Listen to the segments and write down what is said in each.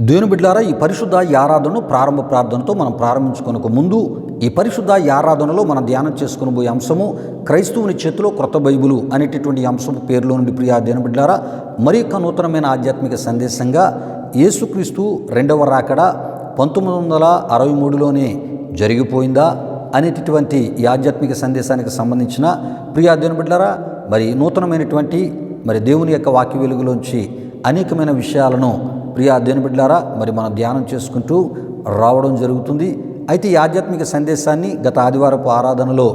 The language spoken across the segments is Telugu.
దేవుని బిడ్డలారా, ఈ పరిశుద్ధ ఆరాధనను ప్రారంభ ప్రార్థనతో మనం ప్రారంభించుకొనక ముందు ఈ పరిశుద్ధ ఆరాధనలో మనం ధ్యానం చేసుకునబోయే అంశము క్రైస్తవుని చేతిలో క్రొత్త బైబిలు అనేటటువంటి అంశము పేరులో నుండి ప్రియా దేవుని బిడ్డలారా, మరి యొక్క నూతనమైన ఆధ్యాత్మిక సందేశంగా యేసుక్రీస్తు రెండవ రాకడ 1963లోనే జరిగిపోయిందా అనేటటువంటి ఈ ఆధ్యాత్మిక సందేశానికి సంబంధించిన ప్రియా దేవుని బిడ్డలారా, మరి నూతనమైనటువంటి దేవుని యొక్క వాక్య వెలుగులోంచి అనేకమైన విషయాలను ప్రియా దేవుని బిడ్డలారా మరి మనం ధ్యానం చేసుకుంటూ రావడం జరుగుతుంది. అయితే ఈ ఆధ్యాత్మిక సందేశాన్ని గత ఆదివారపు ఆరాధనలో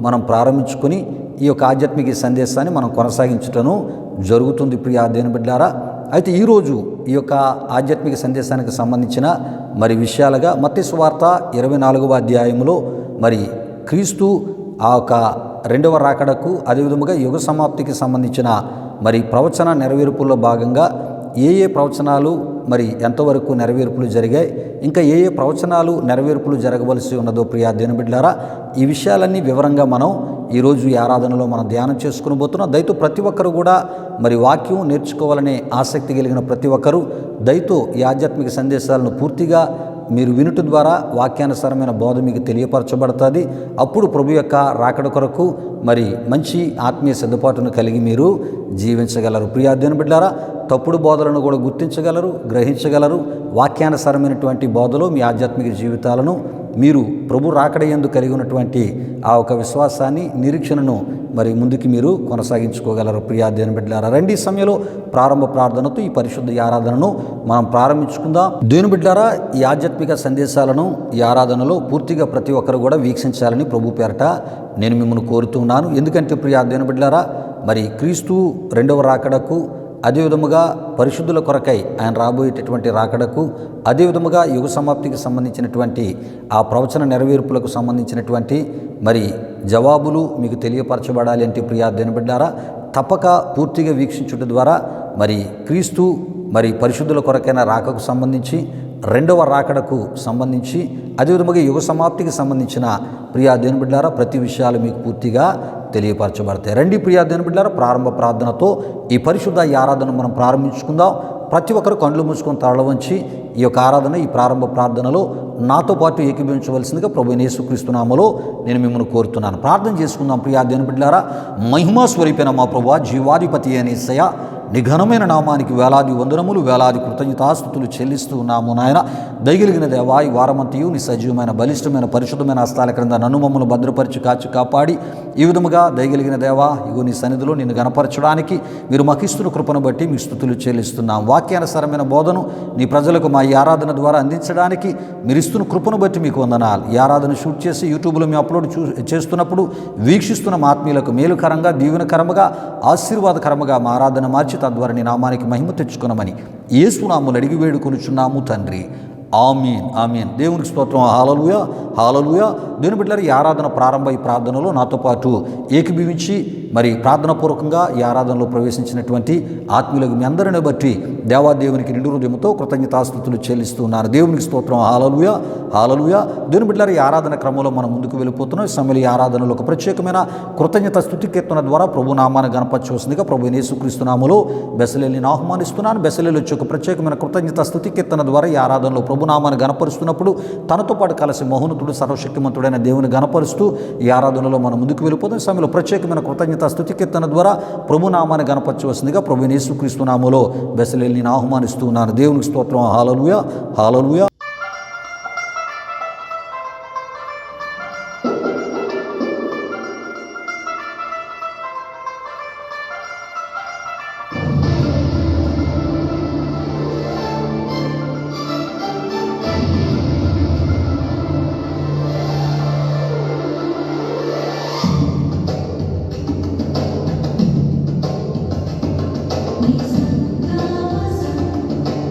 మనం ప్రారంభించుకొని ఈ యొక్క ఆధ్యాత్మిక సందేశాన్ని మనం కొనసాగించటం జరుగుతుంది ప్రియా దేవుని బిడ్డలారా. అయితే ఈరోజు ఈ యొక్క ఆధ్యాత్మిక సందేశానికి సంబంధించిన విషయాలుగా మత్తయి సువార్త 24వ అధ్యాయంలో క్రీస్తు ఆ యొక్క రెండవ రాకడకు అదేవిధముగా యుగ సమాప్తికి సంబంధించిన ప్రవచన నెరవేర్పుల్లో భాగంగా ఏ ప్రవచనాలు ఎంతవరకు నెరవేర్పులు జరిగాయి, ఇంకా ఏ ప్రవచనాలు నెరవేర్పులు జరగవలసి ఉన్నదో ప్రియా దేవుని బిడ్డలారా, ఈ విషయాలన్నీ వివరంగా మనం ఈరోజు ఈ ఆరాధనలో మనం ధ్యానం చేసుకుని పోతున్నాం. దయతో ప్రతి ఒక్కరు కూడా వాక్యం నేర్చుకోవాలనే ఆసక్తి కలిగిన ప్రతి ఒక్కరూ దయతో ఈ ఆధ్యాత్మిక సందేశాలను పూర్తిగా మీరు వినుట ద్వారా వాక్యానుసారమైన బోధ మీకు తెలియపరచబడుతుంది. అప్పుడు ప్రభు యొక్క రాకడ కొరకు మంచి ఆత్మీయ సిద్ధపాటును కలిగి మీరు జీవించగలరు. ప్రియా దేవుని బిడ్డలారా, తప్పుడు బోధలను కూడా గుర్తించగలరు, గ్రహించగలరు. వాక్యానుసారమైనటువంటి బోధలో మీ ఆధ్యాత్మిక జీవితాలను మీరు ప్రభు రాకడ యందు కలిగి ఉన్నటువంటి ఆ ఒక విశ్వాసాన్ని, నిరీక్షణను ముందుకు మీరు కొనసాగించుకోగలరు. ప్రియా దేవుని బిడ్డలారా, రండి ఈ సమయంలో ప్రారంభ ప్రార్థనతో ఈ పరిశుద్ధ ఆరాధనను మనం ప్రారంభించుకుందాం. దేవుని బిడ్డలారా, ఈ ఆధ్యాత్మిక సందేశాలను ఈ ఆరాధనలో పూర్తిగా ప్రతి ఒక్కరు కూడా వీక్షించాలని ప్రభు పేరట నేను మిమ్మల్ని కోరుతున్నాను. ఎందుకంటే ప్రియా దేవుని బిడ్డలారా, క్రీస్తు రెండవ రాకడకు, అదేవిధముగా పరిశుద్ధుల కొరకై ఆయన రాబోయేటటువంటి రాకడకు, అదేవిధముగా యుగ సమాప్తికి సంబంధించినటువంటి ఆ ప్రవచన నెరవేర్పులకు సంబంధించినటువంటి జవాబులు మీకు తెలియపరచబడాలి అంటే ప్రియా దేవుని బిడ్డలారా, తప్పక పూర్తిగా వీక్షించుట ద్వారా క్రీస్తు పరిశుద్ధుల కొరకైన రాకకు సంబంధించి, రెండవ రాకడకు సంబంధించి, అదేవిధముగా యుగ సమాప్తికి సంబంధించిన ప్రియా దేవుని బిడ్డలారా ప్రతి విషయాలు మీకు పూర్తిగా తెలియపరచబడతాయి. రండి ప్రియా దేవుని బిడ్డలారా, ప్రారంభ ప్రార్థనతో ఈ పరిశుద్ధ ఆరాధన మనం ప్రారంభించుకుందాం. ప్రతి ఒక్కరు కళ్ళు మూసుకొని తల వంచి ఈ యొక్క ఆరాధన, ఈ ప్రారంభ ప్రార్థనలో నాతో పాటు ఏకీభవించవలసిందిగా ప్రభువైన యేసుక్రీస్తు నామములో నేను మిమ్మల్ని కోరుతున్నాను. ప్రార్థన చేసుకుందాం. ప్రియా దేవుని బిడ్డలారా, మహిమా స్వరూపైన మా ప్రభువా, జీవాధిపతి అయిన యేసయ్య, నీ ఘనమైన నామానికి వేలాది వందనములు, వేలాది కృతజ్ఞతాస్తుతులు చెల్లిస్తూ ఉన్నాము నాయన. దయగలిగిన దేవా, ఈ వారమంతయు నీ సజీవమైన, బలిష్టమైన, పరిశుద్ధమైన హస్తాల క్రింద నన్ను మమ్మల్ని భద్రపరిచి కాచి కాపాడి ఈ విధముగా దయగలిగిన దేవా, ఇగో నీ సన్నిధిలో నిన్ను గణపరచడానికి మీరు మాకు ఇస్తున్న కృపను బట్టి మీ స్తుతులు చెల్లిస్తున్నాం. వాక్యానుసారమైన బోధను నీ ప్రజలకు మా ఈ ఆరాధన ద్వారా అందించడానికి మీరు ఇస్తున్న కృపను బట్టి మీకు వందనాలు. ఈ ఆరాధన షూట్ చేసి యూట్యూబ్లో మేము అప్లోడ్ చేస్తున్నప్పుడు వీక్షిస్తున్న మా ఆత్మీయులకు మేలుకరంగా, దీవెనకరముగా, ఆశీర్వాదకరముగా మా ఆరాధన మార్చి తద్వారా నీ నామానికి మహిమ తెచ్చుకున్నామని యేసు నామములో అడిగి వేడుకొనుచున్నాము తండ్రి. ఆమీన్, ఆమీన్. దేవునికి స్తోత్రం. హల్లెలూయా, హల్లెలూయా. దేవుని బిడ్డలారా, ఈ ఆరాధన ప్రారంభ ఈ ప్రార్థనలో నాతో పాటు ఏకీభవించి ప్రార్థనాపూర్వకంగా ఈ ఆరాధనలో ప్రవేశించినటువంటి ఆత్మీయులకు మీ అందరిని బట్టి దేవాదేవునికి నిండు హృదయంతో కృతజ్ఞతాస్తుతులు చెల్లిస్తున్నాను. దేవునికి స్తోత్రం. హల్లెలూయా, హల్లెలూయా. దేవుని బిడ్డలారా, ఈ ఆరాధన క్రమంలో మనం ముందుకు వెళ్ళిపోతున్నాం. ఈ సమయంలో ఈ ఆరాధనలో ఒక ప్రత్యేకమైన కృతజ్ఞత స్తుతి కీర్తన ద్వారా ప్రభు నామాన్ని గణపరచవలసిందిగా ప్రభువైన యేసుక్రీస్తు నామములో బెసలేలుని ఆహ్వానిస్తున్నాను. బెసలేలు వచ్చి ఒక ప్రత్యేకమైన కృతజ్ఞత స్తుతి కీర్తన ద్వారా ఈ ఆరాధనలో ప్రభునామాన్ని గణపరుస్తున్నప్పుడు తనతో పాటు కలిసి మహోన్నతుడు, సర్వశక్తిమంతుడైన దేవుని గణపరుస్తూ ఈ ఆరాధనలో మనం ముందుకు వెళ్ళిపోతాం. ఈ సమయంలో ప్రత్యేకమైన కృతజ్ఞత స్తుతి కీర్తన ద్వారా ప్రభునామాన్ని గణపరచవలసిందిగా ప్రభువైన యేసుక్రీస్తు నామములో బెసలేలుని ఆహ్వానిస్తూ ఉన్నాను. దేవునికి స్తోత్రం. హల్లెలూయా, హల్లెలూయా.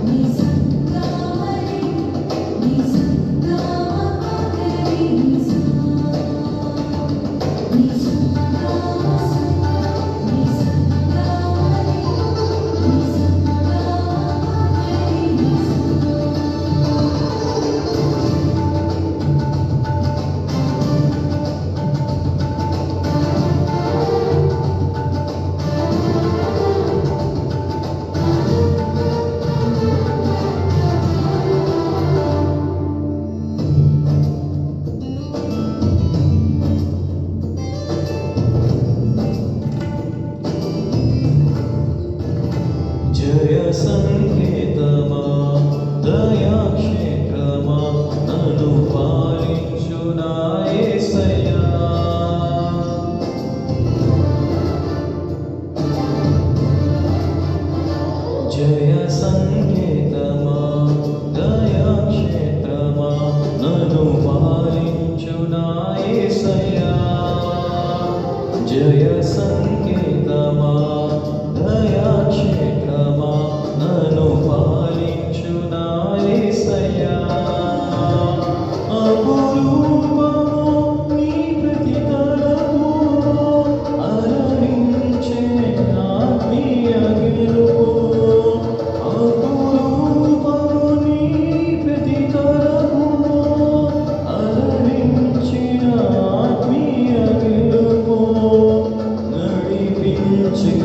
Ni దయాక్షేత్రమా నన్ను పాలించు నా యేసయ్యా. జయ సంకేతమా దయాక్షేత్రమా నన్ను పాలించు నా యేసయ్యా. జయ సంకేతమా దయాక్షేత్రమా నన్ను పాలించు నా యేసయ్యా. అపురూపము నీ ప్రతితలము అలరించే ఆత్మీయ గెలుపు. అపురూపము నీ ప్రతితలము అలరించిన ఆత్మీయ గెలుపు. నడిపించే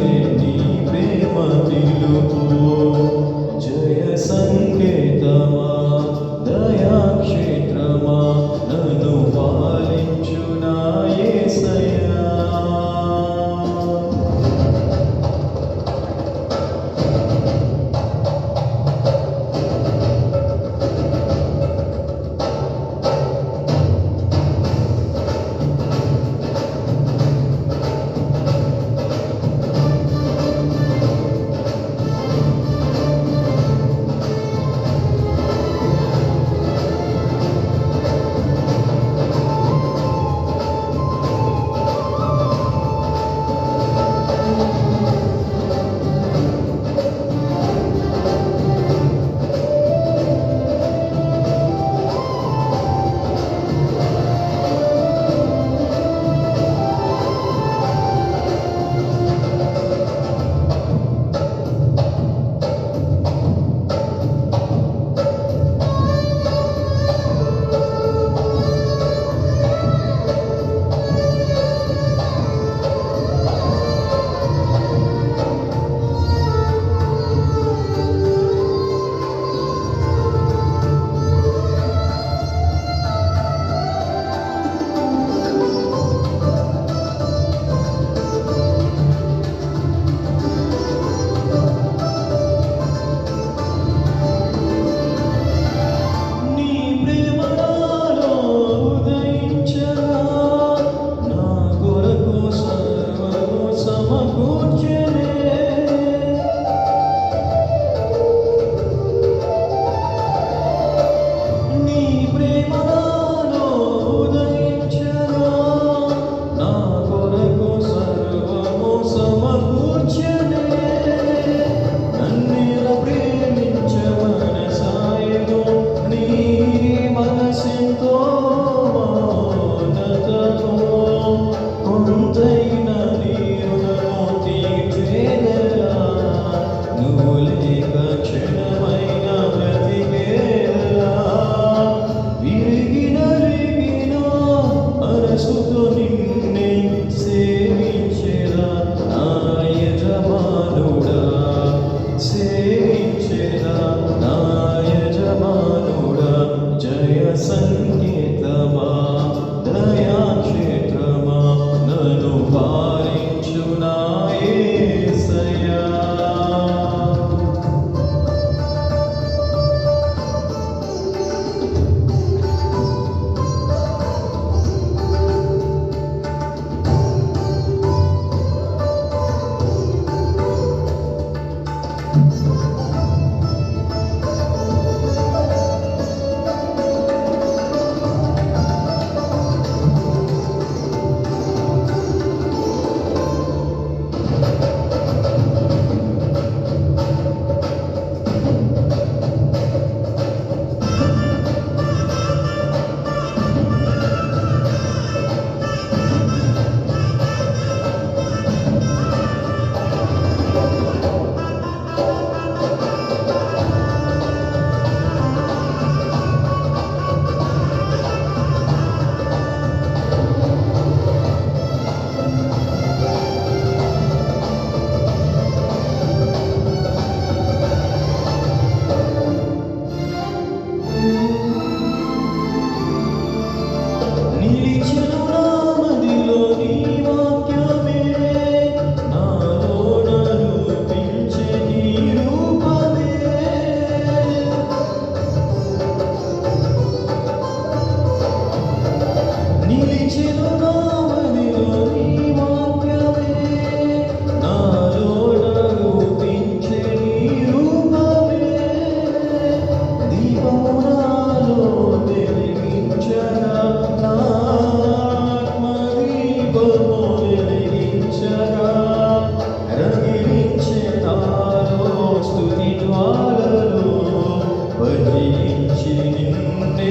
నిలిచి నిన్నే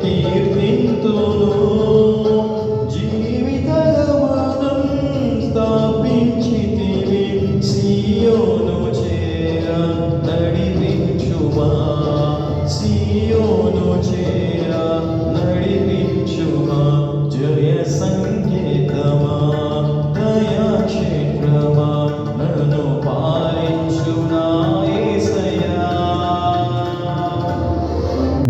కీర్తింతును. జీవిత గమనం స్థాపించితివి, సియోను చేర నడిపించుమా, సియోను చేర నడిపించుమా. జయ సంకేతమా, దయాక్షేత్రమా, నన్ను పాలించు నా యేసయ్యా.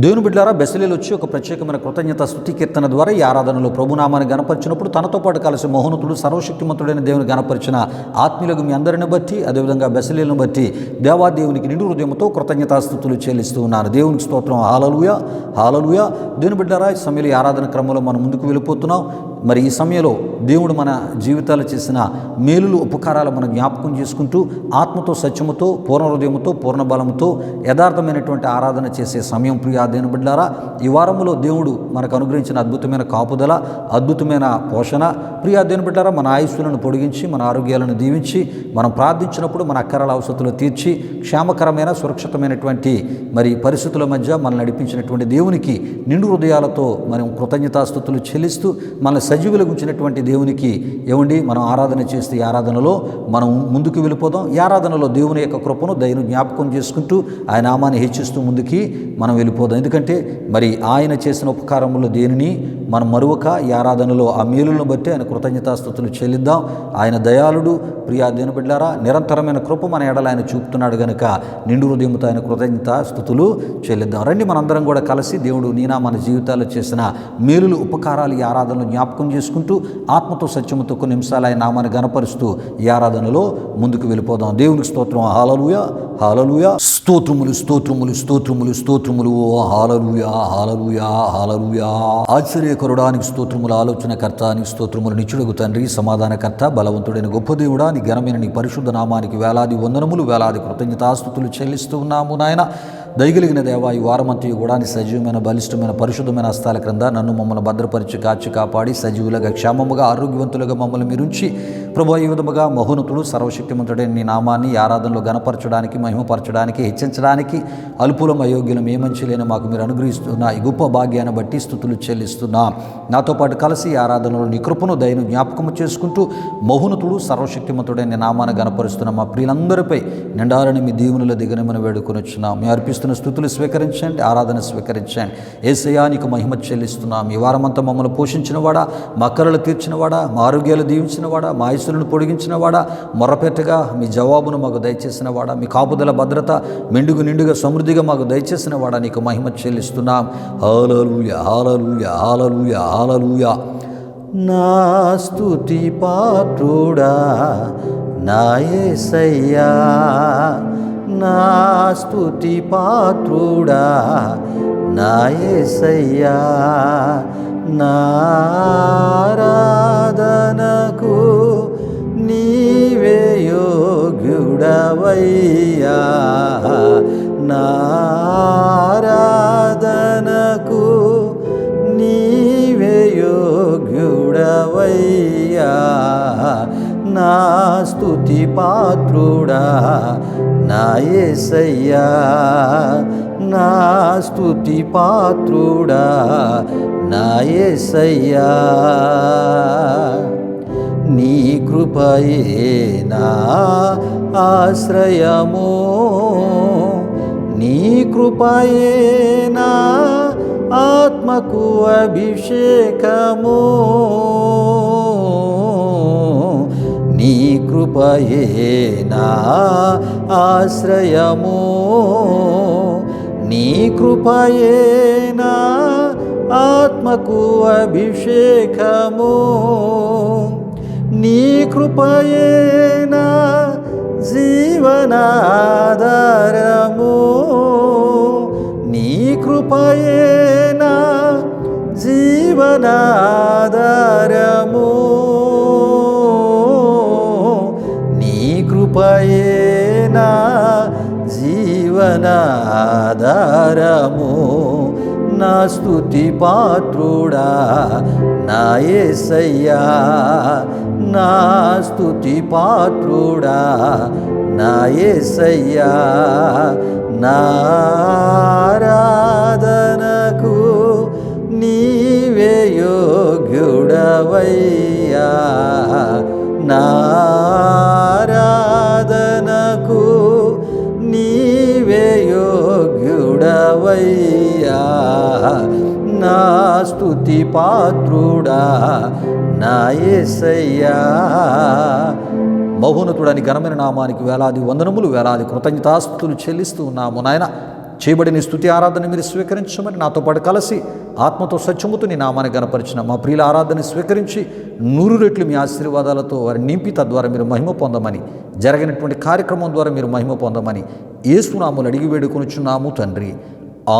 దేవుని బిడ్డలారా, బెసలేలు వచ్చి ఒక ప్రత్యేకమైన కృతజ్ఞత స్తుతి కీర్తన ద్వారా ఈ ఆరాధనలో ప్రభునామాన్ని గణపరిచినప్పుడు తనతో పాటు కలిసి మహోన్నతుడు సర్వశక్తిమంతుడైన దేవుని గణపరిచిన ఆత్మీయులకు మీ అందరిని బట్టి, అదేవిధంగా బెసలేలను బట్టి దేవాదేవునికి నిండు హృదయంతో కృతజ్ఞతాస్తుతులు చెల్లిస్తూ ఉన్నారు. దేవునికి స్తోత్రం. హల్లెలూయా, హల్లెలూయా. దేవుని బిడ్డలారా, ఈ సమయంలో ఈ ఆరాధన క్రమంలో మనం ముందుకు వెళ్ళిపోతున్నాం. మరి ఈ సమయంలో దేవుడు మన జీవితాలు చేసిన మేలులు ఉపకారాలు మనం జ్ఞాపకం చేసుకుంటూ ఆత్మతో సత్యముతో పూర్ణ హృదయముతో పూర్ణ బలముతో యథార్థమైనటువంటి ఆరాధన చేసే సమయం. ప్రియా దేవుని బిడ్డలారా, ఈ వారములో దేవుడు మనకు అనుగ్రహించిన అద్భుతమైన కాపుదల, అద్భుతమైన పోషణ. ప్రియా దేవుని బిడ్డలారా, మన ఆయుస్సులను పొడిగించి మన ఆరోగ్యాలను దీవించి మనం ప్రార్థించినప్పుడు మన అక్కరాల అవసరతలు తీర్చి క్షేమకరమైన సురక్షితమైనటువంటి మరి పరిస్థితుల మధ్య మనల్ని నడిపించినటువంటి దేవునికి నిండు హృదయాలతో మనం కృతజ్ఞతాస్తుతులు చెల్లిస్తూ మన సజీవులకు ఉంచినటువంటి దేవునికి ఏమండి మనం ఆరాధన చేస్తే ఈ ఆరాధనలో మనం ముందుకు వెళ్ళిపోదాం. ఈ ఆరాధనలో దేవుని యొక్క కృపను దయను జ్ఞాపకం చేసుకుంటూ ఆయన నామాన్ని హెచ్చిస్తూ ముందుకి మనం వెళ్ళిపోదాం. ఎందుకంటే మరి ఆయన చేసిన ఉపకారములో దేనిని మనం మరువక ఈ ఆరాధనలో ఆ మేలులను బట్టి ఆయన కృతజ్ఞతాస్తుతులు చెల్లిద్దాం. ఆయన దయాళుడు. ప్రియా దేవుని బిడ్డలారా, నిరంతరమైన కృప మన ఎడల ఆయన చూపుతున్నాడు కనుక నిండు హృదయంతో ఆయన కృతజ్ఞతాస్తుతులు చెల్లిద్దాం. రండి, మనందరం కూడా కలిసి దేవుడు నీనా మన జీవితాల్లో చేసిన మేలులు ఉపకారాలు ఈ ఆరాధనలో జ్ఞాపకం చేసుకుంటూ ఆత్మతో సత్యముతో కొన్ని నిమిషాలు ఆయన నామాన్ని గణపరుస్తూ ఈ ఆరాధనలో ముందుకు వెళ్ళిపోదాం. దేవునికి స్తోత్రం. హల్లెలూయా, హల్లెలూయా. స్తోత్రములు, స్తోత్రములు, స్తోత్రములు, స్తోత్రములు. హల్లెలూయా, హల్లెలూయా, హల్లెలూయా. ఆశ్చర్యకరుడానికి స్తోత్రములు, ఆలోచనకర్త నీకు స్తోత్రములు, నిత్యుడగు తండ్రి, సమాధానకర్త, బలవంతుడైన గొప్ప దేవుడా, నీ ఘనమైన నీ పరిశుద్ధ నామానికి వేలాది వందనములు, వేలాది కృతజ్ఞతాస్తుతులు చెల్లిస్తూ ఉన్నాము నాయన. దయగలిగిన దేవా, ఈ వారమంతయు కూడా నీ సజీవమైన బలిష్టమైన పరిశుద్ధమైన హస్తాల క్రింద నన్ను మమ్మల్ని భద్రపరిచి కాచి కాపాడి సజీవులుగా క్షేమముగా ఆరోగ్యవంతులుగా మమ్మల్ని మీరుంచి ప్రభు ఈ విధముగా మహోన్నతుడు సర్వశక్తిమంతుడైన నీ నామాన్ని ఆరాధనలో గణపరచడానికి, మహిమపరచడానికి, హెచ్చించడానికి అల్పులం అయోగ్యులం ఏ మంచి లేని మాకు మీరు అనుగ్రహిస్తున్న ఈ గొప్ప భాగ్యాన్ని బట్టి స్తుతులు చెల్లిస్తున్నాం. నాతో పాటు కలిసి ఈ ఆరాధనలో నీ కృపను దయను జ్ఞాపకము చేసుకుంటూ మహోన్నతుడు సర్వశక్తిమంతుడైన నీ నామాన్ని గణపరుస్తున్న మా ప్రియులందరిపై నిండాలని మీ దీవెనల దిగనమని వేడుకొని వచ్చినాం. మీ అర్పిస్తున్న స్తుతులు స్వీకరించండి, ఆరాధన స్వీకరించండి. యేసయ్యా నీకు మహిమ చెల్లిస్తున్నాం. ఈ వారమంతా మమ్మల్ని పోషించినవాడా, మా అక్కరలు తీర్చినవాడా, మా ఆరోగ్యాలు దీవించినవాడా, మా ఆయుస్సులను పొడిగించినవాడా, మొరపెట్టగా మీ జవాబును మాకు దయచేసినవాడా, మీ కాపుదల భద్రత మెండుగు నిండుగా సమృద్ధిగా మాకు దయచేసినవాడా, నీకు మహిమ చెల్లిస్తున్నాం. హల్లెలూయా, హల్లెలూయా, హల్లెలూయా, హల్లెలూయా. నా స్తుతి పాత్రుడా నా యేసయ్యా, నా స్తుతి పాత్రుడా నా యేసయ్యా, నా ఆరాధనకు నీవే యోగ్యుడవయ్యా, నా ఆరాధనకు నీవే యోగ్యుడవయ్యా, నా స్తుతి పాత్రుడా నా యేసయ్యా, నా స్తుతి పాత్రుడా నా యేసయ్యా. నీ కృపయే నా ఆశ్రయము, నీ కృపయే నా ఆత్మకు అభిషేకము, నీ కృపయే నా ఆశ్రయము, నీ కృపయే నా ఆత్మకు అభిషేకము, నీ కృపయే నా జీవనాధారము, నీ కృపయే నా జీవనాధారము, నీ కృపయే నా జీవనాధారము. నా స్తుతి పాత్రుడా నా యేసయ్యా, నా స్తుతి పాత్రుడా నా యేసయ్యా, నా ఆరాధన యోగ్యుడవయ్యా, నారాధనకు నీవే యోగ్యుడవయ్యా, నా స్తుతి పాత్రుడా నా యేసయ్యా. మహోన్నతుడని ఘనమైన నామానికి వేలాది వందనములు, వేలాది కృతజ్ఞతాస్తుతులు చెల్లిస్తూ ఉన్నాము నాయన. చేయబడిన స్తుతి ఆరాధన మీరు స్వీకరించమని నాతో పాటు కలిసి ఆత్మతో సత్యముతో నీ నామాన్ని గనపరిచిన మా ప్రియుల ఆరాధన స్వీకరించి 100 రెట్లు మీ ఆశీర్వాదాలతో వారిని నింపి తద్వారా మీరు మహిమ పొందమని, జరిగినటువంటి కార్యక్రమం ద్వారా మీరు మహిమ పొందమని యేసు నామములో అడిగి వేడుకొనుచున్నాము తండ్రి.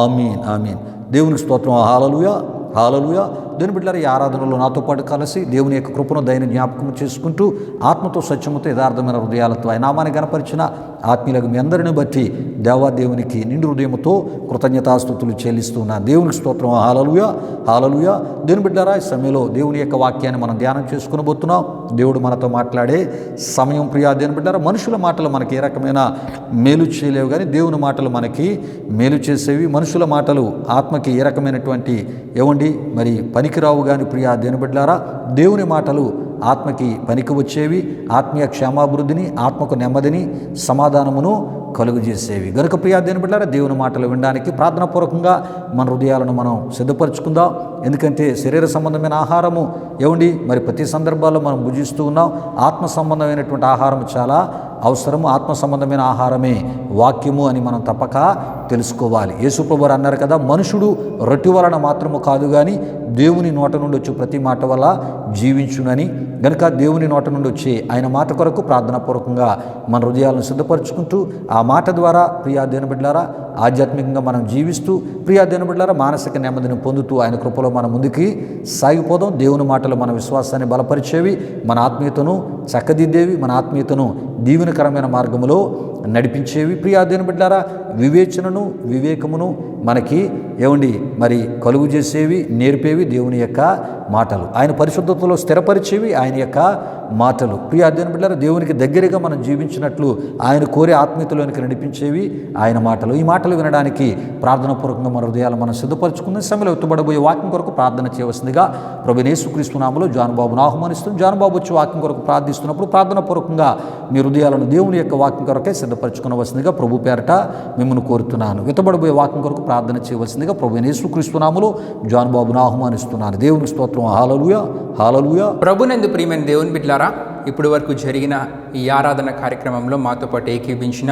ఆమీన్, ఆమీన్. దేవునికి స్తోత్రం. హల్లెలూయా, హల్లెలూయా. దేవుని బిడ్డలారా, ఈ ఆరాధనలో నాతో పాటు కలిసి దేవుని యొక్క కృపను దయని జ్ఞాపకం చేసుకుంటూ ఆత్మతో సత్యముతో యథార్థమైన హృదయాలతో ఆయన నామాన్ని గనపరిచిన ఆత్మీయులకు మీ అందరిని బట్టి దేవాదేవునికి నిండు హృదయముతో కృతజ్ఞతాస్తుతులు చెల్లిస్తున్నా. దేవునికి స్తోత్రం. హల్లెలూయా, హల్లెలూయా. దేవుని బిడ్డలారా, ఈ సమయంలో దేవుని యొక్క వాక్యాన్ని మనం ధ్యానం చేసుకునబోతున్నాం. దేవుడు మనతో మాట్లాడే సమయం. ప్రియా దేవుని బిడ్డలారా, మనుషుల మాటలు మనకి ఏ రకమైన మేలు చేయలేవు, కానీ దేవుని మాటలు మనకి మేలు చేసేవి. మనుషుల మాటలు ఆత్మకి ఏ రకమైనటువంటి మరి పనికిరావు. కానీ ప్రియా దేవుని బిడ్డలారా, దేవుని మాటలు ఆత్మకి పనికి వచ్చేవి, ఆత్మీయ క్షేమాభివృద్ధిని, ఆత్మకు నెమ్మదిని, సమాధానమును కలుగజేసేవి. గనుక ప్రియా దేవుని బిడ్డలారా, దేవుని మాటలు వినడానికి ప్రార్థనాపూర్వకంగా మన హృదయాలను మనం సిద్ధపరచుకుందాం. ఎందుకంటే శరీర సంబంధమైన ఆహారము మరి ప్రతి సందర్భాల్లో మనం భుజిస్తూ ఉన్నాం. ఆత్మ సంబంధమైనటువంటి ఆహారం చాలా అవసరము. ఆత్మ సంబంధమైన ఆహారమే వాక్యము అని మనం తప్పక తెలుసుకోవాలి. యేసుప్రభువు అన్నారు కదా, మనుషుడు రొట్టె వలన మాత్రము కాదు కానీ దేవుని నోట నుండి వచ్చే ప్రతి మాట వల్ల జీవించునని. గనుక దేవుని నోట నుండి వచ్చే ఆయన మాట కొరకు ప్రార్థనాపూర్వకంగా మన హృదయాలను సిద్ధపరచుకుంటూ ఆ మాట ద్వారా ప్రియా దేవుని బిడ్డలారా ఆధ్యాత్మికంగా మనం జీవిస్తూ ప్రియా దేవుని బిడ్డలారా మానసిక నెమ్మదిని పొందుతూ ఆయన కృపలో మనం ముందుకి సాగిపోదాం. దేవుని మాటలు మన విశ్వాసాన్ని బలపరిచేవి, మన ఆత్మీయతను చక్కదిద్దేవి, మన ఆత్మీయతను దీవెనకరమైన మార్గములో నడిపించేవి. ప్రియా దేవుని బిడ్డలారా, వివేచనను వివేకమును మనకి మరి కలుగు చేసేవి, నేర్పేవి దేవుని యొక్క మాటలు. ఆయన పరిశుద్ధతలో స్థిరపరిచేవి ఆయన యొక్క మాటలు. ప్రియా దేవుని బిడ్డలారా, దేవునికి దగ్గరగా మనం జీవించినట్లు ఆయన కోరే ఆత్మీయతలోనికి నడిపించేవి ఆయన మాటలు. ఈ మాటలు వినడానికి ప్రార్థనాపూర్వకంగా మన హృదయాలు మనం సిద్ధపరచుకున్న సమయంలో ఎత్తుబడబోయే వాక్యం కొరకు ప్రార్థన చేయవలసిందిగా ప్రభువైన యేసుక్రీస్తు నామములో జానుబాబును ఆహ్వానిస్తున్నాం. జానుబాబు వచ్చి వాక్యం కొరకు ప్రార్థిస్తున్నప్పుడు ప్రార్థనాపూర్వకంగా మీ హృదయాలను దేవుని యొక్క వాక్యం కొరకే సిద్ధపరచుకునవలసిందిగా ప్రభు పేరట మిమ్మల్ని కోరుతున్నాను. ఎత్తుబడబోయే వాక్యం కొరకు ప్రార్థన చేయవలసిందిగా ప్రభువైన యేసుక్రీస్తు నామములో జానుబాబును ఆహ్వానిస్తున్నాను. దేవునికి స్తోత్రం. హల్లెలూయా, హల్లెలూయా. ప్రభునందు ప్రియమైన దేవుని బిడ్డలారా, ఇప్పుడు వరకు జరిగిన ఈ ఆరాధన కార్యక్రమంలో మాతో పాటు ఏకీభించిన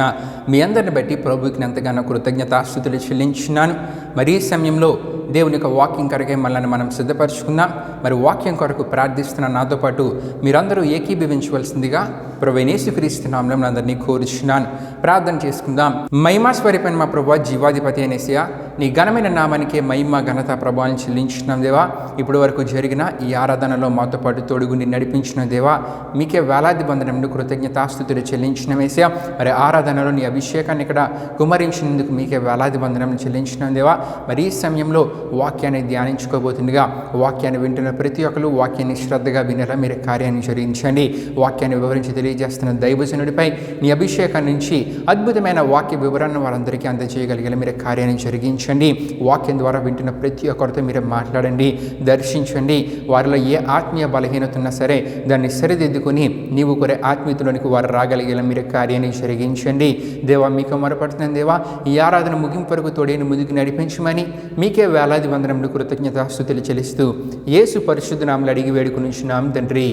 మీ అందరిని బట్టి ప్రభువుకి ఎంతగానో కృతజ్ఞతాస్తుతులు చెల్లించున్నాను. మరి ఈ సమయంలో దేవుని యొక్క వాక్యం కొరకే మనల్ని మనం సిద్ధపరచుకుందాం. మరి వాక్యం కొరకు ప్రార్థిస్తున్న నాతో పాటు మీరందరూ ఏకీభవించవలసిందిగా ప్రభువైన యేసుక్రీస్తు నామములో అందరినీ కోరుచున్నాను. ప్రార్థన చేసుకుందాం. మహిమాస్వరూపైన మా ప్రభువా, జీవాధిపతి అనేసియా, నీ ఘనమైన నామానికే మహిమ ఘనత ప్రభావం చెల్లించున్నాం దేవా. ఇప్పటి వరకు జరిగిన ఈ ఆరాధనలో మాతో పాటు తోడుగుండి నడిపించిన దేవా, మీకే వేలాది వందనములు కృతజ్ఞతాస్తుతులు చెల్లించిన వేసా. మరి ఆరాధనలో నీ అభిషేకాన్ని ఇక్కడ కుమరించినందుకు మీకే వేలాది వందనములు చెల్లించిన దేవా. మరి ఈ సమయంలో వాక్యాన్ని ధ్యానించుకోబోతుండగా వాక్యాన్ని వింటున్న ప్రతి ఒక్కరు వాక్యాన్ని శ్రద్ధగా వినేలా మీరు కార్యాన్ని జరిగించండి. వాక్యాన్ని వివరించి తెలియజేస్తున్న దైవజనుడిపై నీ అభిషేకం నుంచి అద్భుతమైన వాక్య వివరాన్ని వారందరికీ అందజేయగలిగేలా మీరు కార్యాన్ని జరిగించండి. వాక్యం ద్వారా వింటున్న ప్రతి ఒక్కరితో మీరు మాట్లాడండి, దర్శించండి. వారిలో ఏ ఆత్మీయ బలహీనత ఉన్నా సరే దాన్ని సరిదిద్దుకొని నీవు కోరే ఆత్మీయతలోనికి వారు రాగలిగేలా మీరు కార్యాన్ని జరిగించండి. దేవా, మీకు మొరపడుతున్నాను దేవా, ఈ ఆరాధన ముగింపు వరకు తోడైన ముందుకు నడిపించమని మీకే వేలాది వందనములు కృతజ్ఞతాస్తుతులు చెల్లిస్తూ యేసు పరిశుద్ధ నామములో అడిగి వేడుకొనుచున్నాం తండ్రి,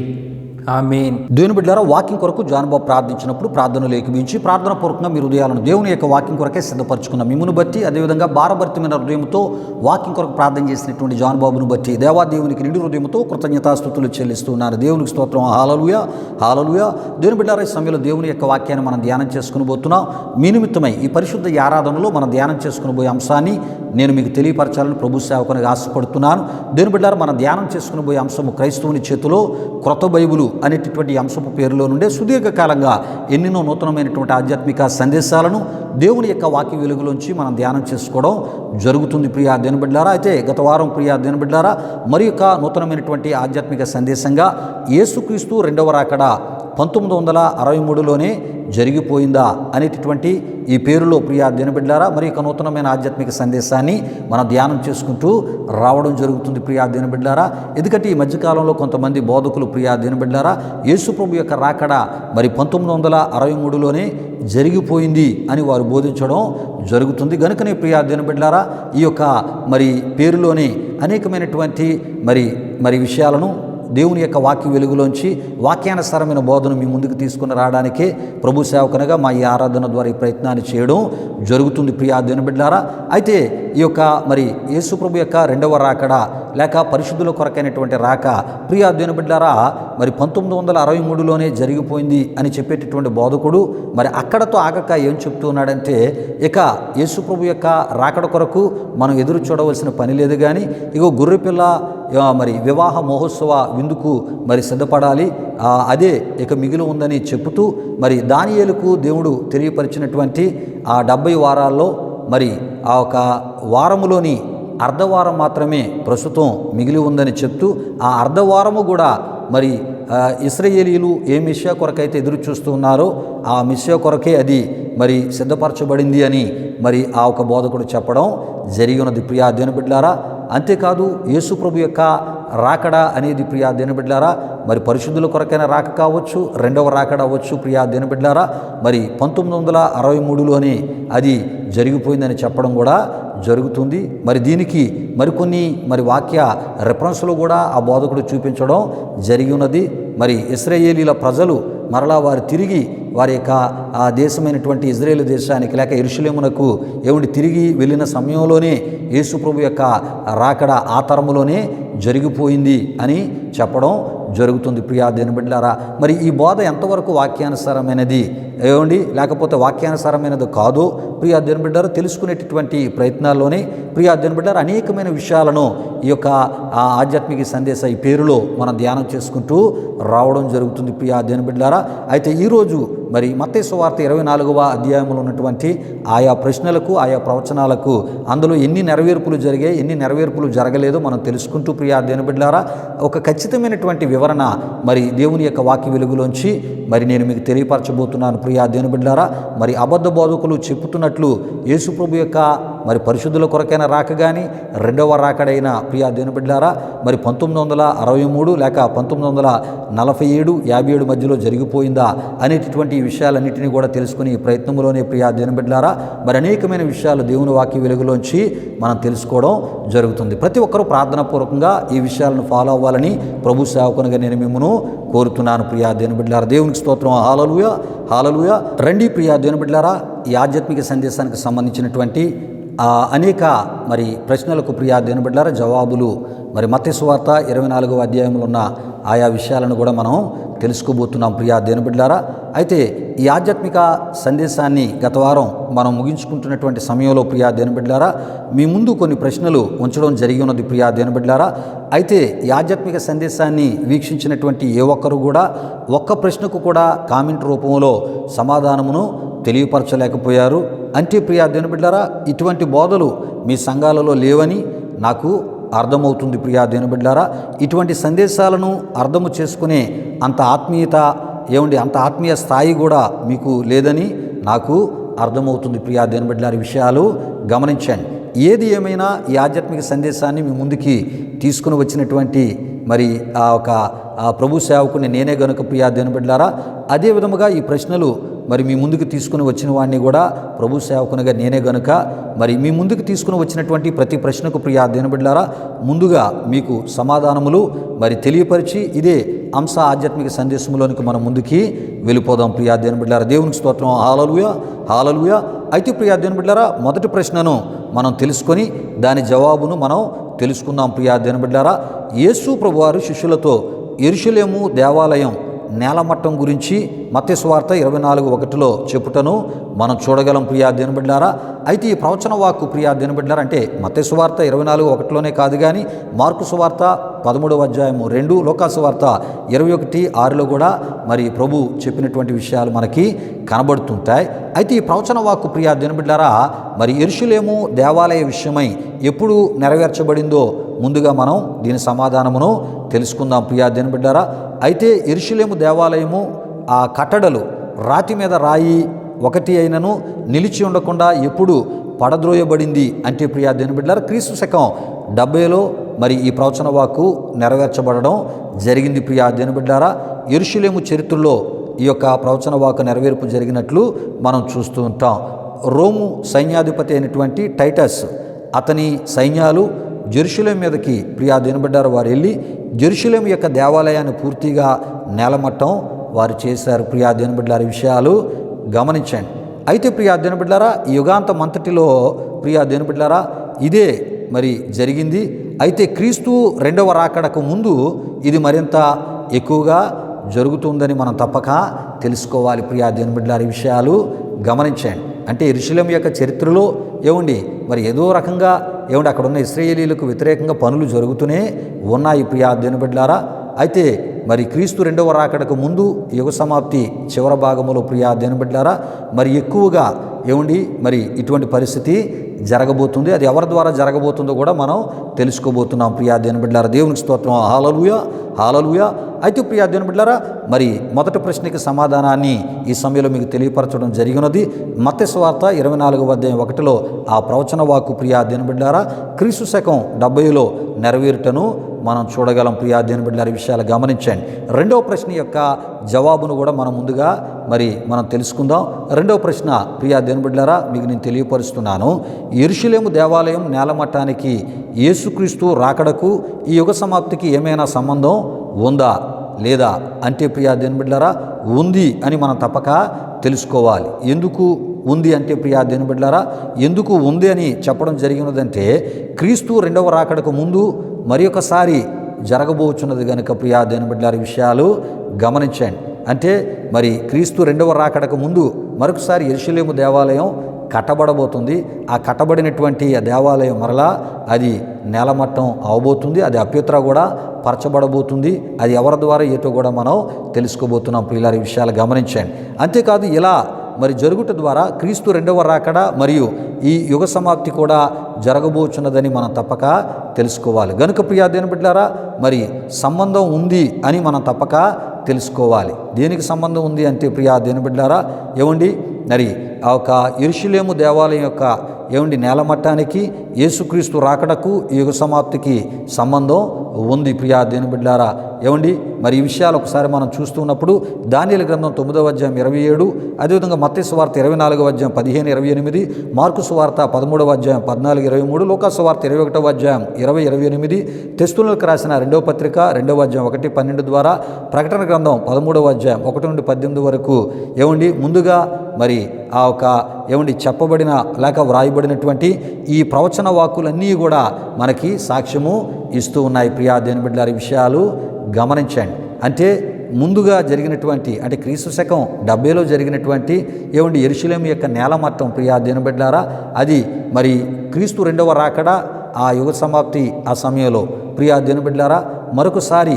ఆమేన్. దేవుని బిడ్డలారా, వాక్యం కొరకు జానుబాబు ప్రార్థించినప్పుడు ప్రార్థనలు ఏకీభించి ప్రార్థనాపూర్వకంగా మీ హృదయాలను దేవుని యొక్క వాక్యం కొరకే సిద్ధపరచుకున్న మిమ్మును బట్టి, అదేవిధంగా భారభరితమైన హృదయంతో వాక్యం కొరకు ప్రార్థన చేసినటువంటి జానుబాబును బట్టి దేవాదేవునికి నిండు హృదయంతో కృతజ్ఞతాస్తుతులు చెల్లిస్తున్నారు. దేవునికి స్తోత్రం. హల్లెలూయా, హల్లెలూయా. దేవుని బిడ్డలారా, ఈ సమయంలో దేవుని యొక్క వాక్యాన్ని మనం ధ్యానం చేసుకుని పోతున్నాం. మీ నిమిత్తమై ఈ పరిశుద్ధ ఆరాధనలో మనం ధ్యానం చేసుకుని పోయే అంశాన్ని నేను మీకు తెలియపరచాలని ప్రభు సేవకునికి ఆశపడుతున్నాను. దేవుని బిడ్డలారా, మనం ధ్యానం చేసుకుని పోయే అంశము క్రైస్తవుని చేతిలో క్రొత్త బైబిలు అనేటటువంటి అంశపు పేరులో నుండే సుదీర్ఘకాలంగా ఎన్నెన్నో నూతనమైనటువంటి ఆధ్యాత్మిక సందేశాలను దేవుని యొక్క వాక్య వెలుగులోంచి మనం ధ్యానం చేసుకోవడం జరుగుతుంది. ప్రియా దేవుని బిడ్డలారా, అయితే గత వారం ప్రియా దేవుని బిడ్డలారా మరి యొక్క నూతనమైనటువంటి ఆధ్యాత్మిక సందేశంగా యేసుక్రీస్తు రెండవ రాకడ 1963లోనే జరిగిపోయిందా అనేటటువంటి ఈ పేరులో ప్రియా దినబిడ్లారా మరి ఇక నూతనమైన ఆధ్యాత్మిక సందేశాన్ని మనం ధ్యానం చేసుకుంటూ రావడం జరుగుతుంది ప్రియా దినబిడ్లారా. ఎందుకంటే ఈ మధ్యకాలంలో కొంతమంది బోధకులు ప్రియా దినబిడ్లారా యేసు ప్రభు యొక్క రాకడ మరి 1963లోనే జరిగిపోయింది అని వారు బోధించడం జరుగుతుంది. గనుకనే ప్రియా దినబిడ్లారా ఈ యొక్క మరి పేరులోనే అనేకమైనటువంటి మరి విషయాలను దేవుని యొక్క వాక్య వెలుగులోంచి వాక్యానుసారమైన బోధను మీ ముందుకు తీసుకుని రావడానికే ప్రభు సేవకునిగా మా ఈ ఆరాధన ద్వారా ఈ ప్రయత్నాన్ని చేయడం జరుగుతుంది ప్రియా దినబిడ్లారా. అయితే ఈ యొక్క మరి యేసు ప్రభు యొక్క రెండవ రాకడ లేక పరిశుద్ధుల కొరకైనటువంటి రాక ప్రియా దినబిడ్లారా మరి 1963లోనే జరిగిపోయింది అని చెప్పేటటువంటి బోధకుడు మరి అక్కడతో ఆగక ఏం చెప్తున్నాడంటే ఇక యేసు ప్రభు యొక్క రాకడ కొరకు మనం ఎదురు చూడవలసిన పని లేదు, కానీ ఇగో గొర్రెపిల్ల మరి వివాహ మహోత్సవ విందుకు మరి సిద్ధపడాలి, అదే ఇక మిగిలి ఉందని చెబుతూ మరి దానియేలుకు దేవుడు తెలియపరిచినటువంటి ఆ 70 వారాల్లో మరి ఆ ఒక వారములోని అర్ధవారం మాత్రమే ప్రస్తుతం మిగిలి ఉందని చెప్తూ ఆ అర్ధవారము కూడా మరి ఇశ్రాయేలీయులు ఏ మెస్సియా కొరకైతే ఎదురు చూస్తూ ఉన్నారో ఆ మెస్సియా కొరకే అది మరి సిద్ధపరచబడింది అని మరి ఆ ఒక బోధకుడు చెప్పడం జరిగి ఉన్నది ప్రియా దినబిడ్లారా. అంతేకాదు యేసు ప్రభు యొక్క రాకడ అనేది ప్రియా దినబిడ్లారా మరి పరిశుద్ధుల కొరకైన రాక కావచ్చు, రెండవ రాకడ అవ్వచ్చు ప్రియా దినబిడ్లారా మరి 1963లోనే అది జరిగిపోయిందని చెప్పడం కూడా జరుగుతుంది. మరి దీనికి మరికొన్ని మరి వాక్య రెఫరెన్స్లు కూడా ఆ బోధకుడు చూపించడం జరిగి ఉన్నది. మరి ఇశ్రాయేలీల ప్రజలు మరలా వారు తిరిగి వారి యొక్క ఆ దేశమైనటువంటి ఇజ్రాయేలు దేశానికి లేక యెరూషలేమునకు తిరిగి వెళ్ళిన సమయంలోనే యేసు ప్రభు యొక్క రాకడ ఆ తరములోనే జరిగిపోయింది అని చెప్పడం జరుగుతుంది ప్రియా దినబిడ్లారా. మరి ఈ బోధ ఎంతవరకు వాక్యానుసారమైనది లేకపోతే వాక్యానుసారమైనది కాదో ప్రియా దినబిడ్లారా తెలుసుకునేటటువంటి ప్రయత్నాల్లోనే ప్రియా దినబిడ్లారా అనేకమైన విషయాలను ఈ యొక్క ఆధ్యాత్మిక సందేశ ఈ పేరులో మనం ధ్యానం చేసుకుంటూ రావడం జరుగుతుంది ప్రియా దినబిడ్లారా. అయితే ఈరోజు మరి మత్తయి సువార్త 24వ అధ్యాయంలో ఉన్నటువంటి ఆయా ప్రశ్నలకు ఆయా ప్రవచనాలకు అందులో ఎన్ని నెరవేర్పులు జరిగాయి, ఎన్ని నెరవేర్పులు జరగలేదో మనం తెలుసుకుంటూ ప్రియా దినబిడ్లారా ఒక ఖచ్చితమైనటువంటి వివరణ మరి దేవుని యొక్క వాక్య వెలుగులోంచి మరి నేను మీకు తెలియపరచబోతున్నాను ప్రియా దినబిడ్లారా. మరి అబద్ధ బోధకులు చెప్పుతున్నట్లు యేసు ప్రభు యొక్క మరి పరిశుద్ధుల కొరకైన రాక కానీ రెండవ రాకడైన ప్రియా దినబిడ్లారా మరి 1963 లేక 1947, 57 మధ్యలో జరిగిపోయిందా అనేటటువంటి ఈ విషయాలన్నింటినీ కూడా తెలుసుకుని ఈ ప్రయత్నంలోనే ప్రియా దినబిడ్లారా మరి అనేకమైన విషయాలు దేవుని వాక్య వెలుగులోంచి మనం తెలుసుకోవడం జరుగుతుంది. ప్రతి ఒక్కరూ ప్రార్థనాపూర్వకంగా ఈ విషయాలను ఫాలో అవ్వాలని ప్రభు సేవకునిగా నేను మిమ్మల్ని కోరుతున్నాను ప్రియా దినబిడ్లారా. దేవునికి స్తోత్రం. హల్లెలూయా హల్లెలూయా. రండి ప్రియా దినబిడ్లారా ఈ ఆధ్యాత్మిక సందేశానికి సంబంధించినటువంటి అనేక మరి ప్రశ్నలకు ప్రియా దినబిడ్లారా జవాబులు మరి మత్తయి సువార్త 24వ అధ్యాయంలో ఉన్న ఆయా విషయాలను కూడా మనం తెలుసుకోబోతున్నాం ప్రియా దినబిడ్లారా. అయితే ఈ ఆధ్యాత్మిక సందేశాన్ని గత వారం మనం ముగించుకుంటున్నటువంటి సమయంలో ప్రియా దినబిడ్లారా మీ ముందు కొన్ని ప్రశ్నలు ఉంచడం జరిగి ఉన్నది ప్రియా దినబిడ్లారా. అయితే ఈ ఆధ్యాత్మిక సందేశాన్ని వీక్షించినటువంటి ఏ ఒక్కరు కూడా ఒక్క ప్రశ్నకు కూడా కామెంట్ రూపంలో సమాధానమును తెలియపరచలేకపోయారు. అంటే ప్రియా దినబిడ్లారా ఇటువంటి బోధలు మీ సంఘాలలో లేవని నాకు అర్థమవుతుంది ప్రియా దినబిడ్లారా. ఇటువంటి సందేశాలను అర్థము చేసుకునే అంత ఆత్మీయత అంత ఆత్మీయ స్థాయి కూడా మీకు లేదని నాకు అర్థమవుతుంది ప్రియా దినబిడ్లారా. విషయాలు గమనించండి. ఏది ఏమైనా ఈ ఆధ్యాత్మిక సందేశాన్ని మీ ముందుకి తీసుకుని వచ్చినటువంటి మరి ప్రభు సేవకుని నేనే గనుక ప్రియా దినబిడ్లారా అదే విధముగా ఈ ప్రశ్నలు మరి మీ ముందుకు తీసుకుని వచ్చిన వాడిని కూడా ప్రభు సేవకునిగా నేనే గనుక మరి మీ ముందుకు తీసుకుని వచ్చినటువంటి ప్రతి ప్రశ్నకు ప్రియా దినబిడ్లారా ముందుగా మీకు సమాధానములు మరి తెలియపరిచి ఇదే అంశ ఆధ్యాత్మిక సందేశంలోనికి మనం ముందుకి వెళ్ళిపోదాం ప్రియా దినబిడ్లారా. దేవునికి స్తోత్రం. హల్లెలూయా హల్లెలూయా. అయితే ప్రియా దినబిడ్లారా మొదటి ప్రశ్నను మనం తెలుసుకొని దాని జవాబును మనం తెలుసుకుందాం ప్రియా దినబిడ్లారా. యేసు ప్రభువారు శిష్యులతో యెరూషలేము దేవాలయం నేలమట్టం గురించి మత్తయి సువార్త 24:1 చెప్పుటను మనం చూడగలం ప్రియా దినబిడ్లారా. అయితే ఈ ప్రవచన వాక్కు ప్రియా దినబిడ్లారా అంటే మత్తయి సువార్త 24:1 కాదు, కానీ మార్కు సువార్త 13వ అధ్యాయము 2, లూకా సువార్త 21:6 కూడా మరి ప్రభు చెప్పినటువంటి విషయాలు మనకి కనబడుతుంటాయి. అయితే ఈ ప్రవచన వాక్కు ప్రియా దినబిడ్లారా మరి యెరూషలేము దేవాలయ విషయమై ఎప్పుడు నెరవేర్చబడిందో ముందుగా మనం దీని సమాధానమును తెలుసుకుందాం ప్రియా దినబిడ్లారా. అయితే యెరూషలేము దేవాలయము ఆ కట్టడలు రాతి మీద రాయి ఒకటి అయినను నిలిచి ఉండకుండా ఎప్పుడు పడద్రోయబడింది అంటే ప్రియా దేవుని బిడ్డలారా క్రీస్తు శకం 70లో మరి ఈ ప్రవచన వాక్కు నెరవేర్చబడడం జరిగింది. ప్రియా దేవుని బిడ్డలారా యెరూషలేము చరిత్రలో ఈ యొక్క ప్రవచన వాక్కు నెరవేర్పు జరిగినట్లు మనం చూస్తూ ఉంటాం. రోము సైన్యాధిపతి అయినటువంటి టైటస్ అతని సైన్యాలు జెరూషలేం మీదకి ప్రియా దేవుని బిడ్డలారా వారు వెళ్ళి జెరూషలేం యొక్క దేవాలయాన్ని పూర్తిగా నేలమట్టం వారు చేశారు. ప్రియా దేవుని బిడ్డలారా విషయాలు గమనించండి. అయితే ప్రియా దేవుని బిడ్డలారా ఈ యుగాంతం అంతటిలో ప్రియా దేవుని బిడ్డలారా ఇదే మరి జరిగింది. అయితే క్రీస్తు రెండవ రాకడకు ముందు ఇది మరింత ఎక్కువగా జరుగుతుందని మనం తప్పక తెలుసుకోవాలి. ప్రియా దేవుని బిడ్డలారా ఈ విషయాలు గమనించండి. అంటే యెరూషలేం యొక్క చరిత్రలో మరి ఏదో రకంగా అక్కడ ఉన్న ఇశ్రాయేలీలకు వ్యతిరేకంగా పనులు జరుగుతూనే ఉన్నాయి. ప్రియా దేవుని బిడ్డలారా అయితే మరి క్రీస్తు రెండవ రాకడకు ముందు యుగ సమాప్తి చివరి భాగంలో ప్రియా దేవుని బిడ్డలారా మరి ఎక్కువగా మరి ఇటువంటి పరిస్థితి జరగబోతుంది. అది ఎవరి ద్వారా జరగబోతుందో కూడా మనం తెలుసుకోబోతున్నాం. ప్రియా దేవుని బిడ్డలారా దేవునికి స్తోత్రం. హల్లెలూయా హల్లెలూయా. అయితే ప్రియా దేవుని బిడ్డలారా మరి మొదటి ప్రశ్నకి సమాధానాన్ని ఈ సమయంలో మీకు తెలియపరచడం జరిగినది. మత్తయి సువార్త 24:1 ఆ ప్రవచన వాక్కు ప్రియా దేవుని బిడ్డలారా క్రీస్తు శకం 70లో నెరవేరుటను మనం చూడగలం. ప్రియా దేవుని బిడ్డలారా విషయాలు గమనించండి. రెండవ ప్రశ్న యొక్క జవాబును కూడా మనం ముందుగా మనం తెలుసుకుందాం. రెండవ ప్రశ్న ప్రియా దేవుని బిడ్డలారా మీకు నేను తెలియపరుస్తున్నాను. యెరూషలేము దేవాలయం నేలమట్టానికి యేసుక్రీస్తు రాకడకు ఈ యుగ సమాప్తికి ఏమైనా సంబంధం ఉందా లేదా అంటే ప్రియా దేవుని బిడ్డలారా ఉంది అని మనం తప్పక తెలుసుకోవాలి. ఎందుకు ఉంది అంటే ప్రియా దేవుని బిడ్డలారా ఎందుకు ఉంది అని చెప్పడం జరిగినదంటే క్రీస్తు రెండవ రాకడకు ముందు మరి ఒకసారి జరగబోచున్నది కనుక ప్రియా దేవుని బిడ్డలారా విషయాలు గమనించండి. అంటే మరి క్రీస్తు రెండవ రాకడకు ముందు మరొకసారి యెరూషలేము దేవాలయం కట్టబడబోతుంది. ఆ కట్టబడినటువంటి ఆ దేవాలయం మరలా అది నేలమట్టం అవబోతుంది. అది అప్యత్ర కూడా పరచబడబోతుంది. అది ఎవరి ద్వారా ఏటో కూడా మనం తెలుసుకోబోతున్నాం. ప్రియులారా ఈ విషయాలు గమనించండి. అంతేకాదు ఇలా మరి జరుగుట ద్వారా క్రీస్తు రెండవ రాకడ మరియు ఈ యుగ సమాప్తి కూడా జరగబోచున్నదని మనం తప్పక తెలుసుకోవాలి. గనుక ప్రియా దేవుని బిడ్డలారా మరి సంబంధం ఉంది అని మనం తప్పక తెలుసుకోవాలి. దేనికి సంబంధం ఉంది అంటే ప్రియా దేవుని బిడ్డలారా మరి ఆ యొక్క యెరూషలేము దేవాలయం యొక్క నేలమట్టానికి యేసుక్రీస్తు రాకడకు యుగ సమాప్తికి సంబంధం ఉంది. ప్రియా దేవుని బిడ్డలారా మరి ఈ విషయాలు ఒకసారి మనం చూస్తున్నప్పుడు దానియేలు గ్రంథం 9:27, అదేవిధంగా మత్తయి సువార్త 24:15-28, మార్కు సువార్త 13:14-23, లూకా సువార్త 21:20-28, తెస్సలోనికీయులకు రాసిన 2వ పత్రిక 2వ అధ్యాయం 1-12 ద్వారా ప్రకటన గ్రంథం 13వ అధ్యాయం 1-18 వరకు ముందుగా మరి ఆ ఒక చెప్పబడిన లేక వ్రాయబడినటువంటి ఈ ప్రవచన వాక్కులన్నీ కూడా మనకి సాక్ష్యము ఇస్తూ ఉన్నాయి. ప్రియా దేవుని బిడ్డలారా విషయాలు గమనించండి. అంటే ముందుగా జరిగినటువంటి అంటే క్రీస్తు శకం 70లో జరిగినటువంటి యెరూషలేము యొక్క నేలమట్టం ప్రియా దేవుని బిడ్డలారా అది మరి క్రీస్తు రెండవ రాకడ ఆ యుగ సమాప్తి ఆ సమయంలో ప్రియా దేవుని బిడ్డలారా మరొకసారి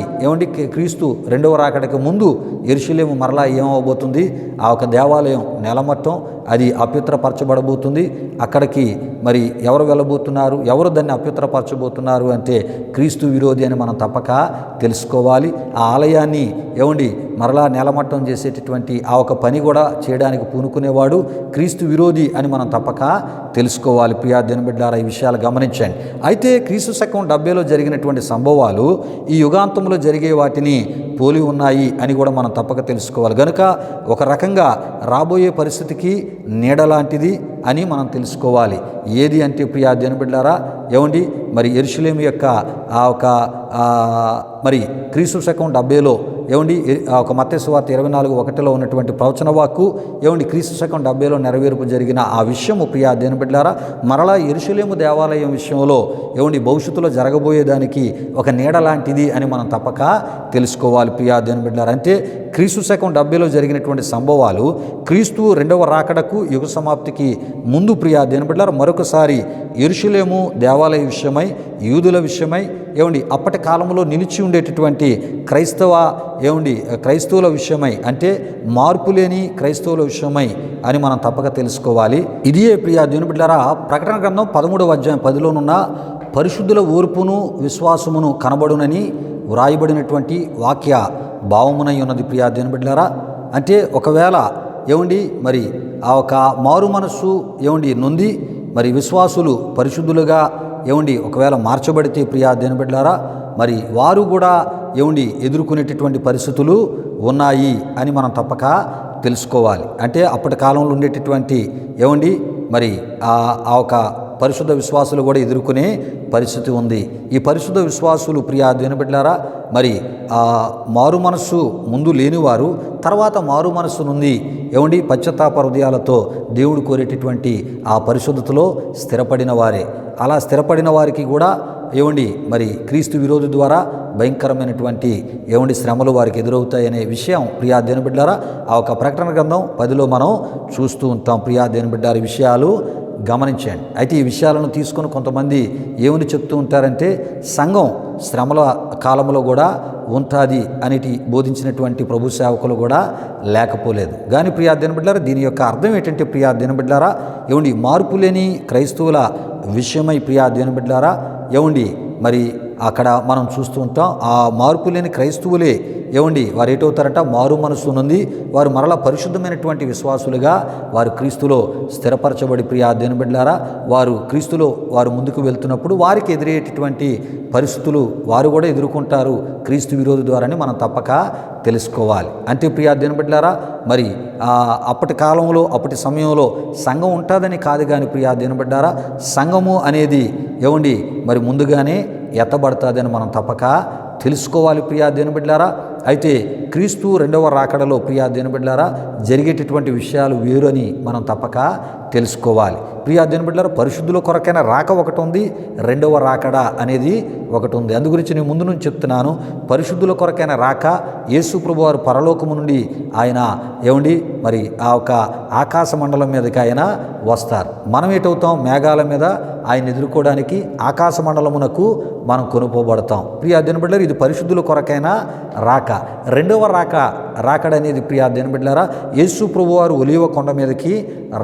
క్రీస్తు రెండవ రాకడకు ముందు యెరూషలేము మరలా ఏమవబోతుంది? ఆ ఒక దేవాలయం నేలమట్టం అది అపవిత్రపరచబడబోతుంది. అక్కడికి మరి ఎవరు వెళ్ళబోతున్నారు? ఎవరు దాన్ని అపవిత్రపరచబోతున్నారు అంటే క్రీస్తు విరోధి అని మనం తప్పక తెలుసుకోవాలి. ఆ ఆలయాన్ని మరలా నేలమట్టం చేసేటటువంటి ఆ ఒక పని కూడా చేయడానికి పూనుకునేవాడు క్రీస్తు విరోధి అని మనం తప్పక తెలుసుకోవాలి. ప్రియా దేవుని బిడ్డలారా ఈ విషయాలు గమనించండి. అయితే క్రీస్తు శకం 70లో జరిగినటువంటి సంభవాలు ఈ యుగాంతంలో జరిగే వాటిని పోలి ఉన్నాయి అని కూడా మనం తప్పక తెలుసుకోవాలి. కనుక ఒక రకంగా రాబోయే పరిస్థితికి నీడలాంటిది అని మనం తెలుసుకోవాలి. ఏది అంటే ప్రియా దేవుని బిడ్డలారా మరి యెరూషలేము యొక్క ఆ ఒక మరి క్రీస్తు శకం 70లో ఒక మత్తయి సువార్త 24:1 ఉన్నటువంటి ప్రవచన వాక్కు క్రీస్తు శకం 70లో నెరవేర్పు జరిగిన ఆ విషయము ప్రియా దేవుని బిడ్డలారా మరలా యెరూషలేము దేవాలయం విషయంలో భవిష్యత్తులో జరగబోయేదానికి ఒక నీడ లాంటిది అని మనం తప్పక తెలుసుకోవాలి. ప్రియా దేవుని బిడ్డలారా అంటే క్రీస్తు శకం 70లో జరిగినటువంటి సంభవాలు క్రీస్తు రెండవ రాకడకు యుగ సమాప్తికి ముందు ప్రియా దేవుని బిడ్డలారా మరొకసారి యెరూషలేము దేవాలయ విషయమై యూదుల విషయమై అప్పటి కాలంలో నిలిచి ఉండేటటువంటి క్రైస్తవుల విషయమై అంటే మార్పు లేని క్రైస్తవుల విషయమై అని మనం తప్పక తెలుసుకోవాలి. ఇదే ప్రియా దేవుని బిడ్డలారా ప్రకటన గ్రంథం 13వ అధ్యాయం 10లోనున్న పరిశుద్ధుల ఓర్పును విశ్వాసమును కనబడునని వ్రాయబడినటువంటి వాక్య భావమునై ఉన్నది. ప్రియా దేవుని బిడ్డలారా అంటే ఒకవేళ మరి ఆ ఒక మారు మనస్సు నొంది మరి విశ్వాసులు పరిశుద్ధులుగా ఒకవేళ మార్చబడితే ప్రియా దేవుని బిడ్డలారా, మరి వారు కూడా ఎదుర్కొనేటటువంటి పరిస్థితులు ఉన్నాయి అని మనం తప్పక తెలుసుకోవాలి. అంటే అప్పటి కాలంలో ఉండేటటువంటి మరి ఆ ఒక పరిశుద్ధ విశ్వాసులు కూడా ఎదుర్కొనే పరిస్థితి ఉంది. ఈ పరిశుద్ధ విశ్వాసులు ప్రియా దేవుని బిడ్డలారా, మరి ఆ మారు మనస్సు ముందు లేనివారు తర్వాత మారు మనస్సు నుండి పశ్చాత్తాప హృదయాలతో దేవుడు కోరేటటువంటి ఆ పరిశుద్ధతలో స్థిరపడిన వారే. అలా స్థిరపడిన వారికి కూడా మరి క్రీస్తు విరోధి ద్వారా భయంకరమైనటువంటి శ్రమలు వారికి ఎదురవుతాయనే విషయం ప్రియా దేవుని బిడ్డలారా ఆ ఒక ప్రకటన గ్రంథం 10లో మనం చూస్తూ ఉంటాం. ప్రియా దేవుని బిడ్డలారా, విషయాలు గమనించండి. అయితే ఈ విషయాలను తీసుకొని కొంతమంది ఏమని చెప్తూ ఉంటారంటే సంఘం శ్రమల కాలంలో కూడా ఉంటుంది అనేటి బోధించినటువంటి ప్రభు సేవకులు కూడా లేకపోలేదు. కానీ ప్రియా దేవుని బిడ్డలారా, దీని యొక్క అర్థం ఏంటంటే ప్రియా దేవుని బిడ్డలారా, మార్పు లేని క్రైస్తవుల విషయమై ప్రియా దేవుని బిడ్డలారా మరి అక్కడ మనం చూస్తూ ఉంటాం. ఆ మార్పు లేని క్రైస్తవులే వారు ఏటవుతారట, మారు మనస్సు నుండి వారు మరలా పరిశుద్ధమైనటువంటి విశ్వాసులుగా వారు క్రీస్తులో స్థిరపరచబడి ప్రియా దేవుని బిడ్డలారా, వారు క్రీస్తులో వారు ముందుకు వెళ్తున్నప్పుడు వారికి ఎదురయ్యేటటువంటి పరిస్థితులు వారు కూడా ఎదుర్కొంటారు క్రీస్తు విరోధి ద్వారానే మనం తప్పక తెలుసుకోవాలి. అంటే ప్రియా దేవుని బిడ్డలారా, మరి అప్పటి కాలంలో అప్పటి సమయంలో సంఘం ఉంటుందని కాదు, కానీ ప్రియా దేవుని బిడ్డలారా, సంఘము అనేది మరి ముందుగానే ఎత్తబడుతుందని మనం తప్పక తెలుసుకోవాలి ప్రియా దేవుని బిడ్డలారా. అయితే క్రీస్తు రెండవ రాకడలో ప్రియా దేవుని బిడ్డలారా జరిగేటటువంటి విషయాలు వేరు అని మనం తప్పక తెలుసుకోవాలి. ప్రియా దేవుని బిడ్డలారా, పరిశుద్ధుల కొరకైన రాక ఒకటి ఉంది, రెండవ రాకడ అనేది ఒకటి ఉంది. అందు గురించి నేను ముందు నుంచి చెప్తున్నాను. పరిశుద్ధుల కొరకైన రాక యేసు ప్రభువు వారు పరలోకము నుండి ఆయన మరి ఆ ఒక ఆకాశ మండలం మీదకి ఆయన వస్తారు. మనం ఏటవుతాం, మేఘాల మీద ఆయన ఎదుర్కోవడానికి ఆకాశ మండలమునకు మనం కొనుక్కోబడతాం. ప్రియా దేవుని బిడ్డలారా, ఇది పరిశుద్ధుల కొరకైన రాక. రెండవ రాకడ అనేది ప్రియా దేవుని బిడ్డలారా, యేసు ప్రభువు వారు ఒలీవ కొండ మీదకి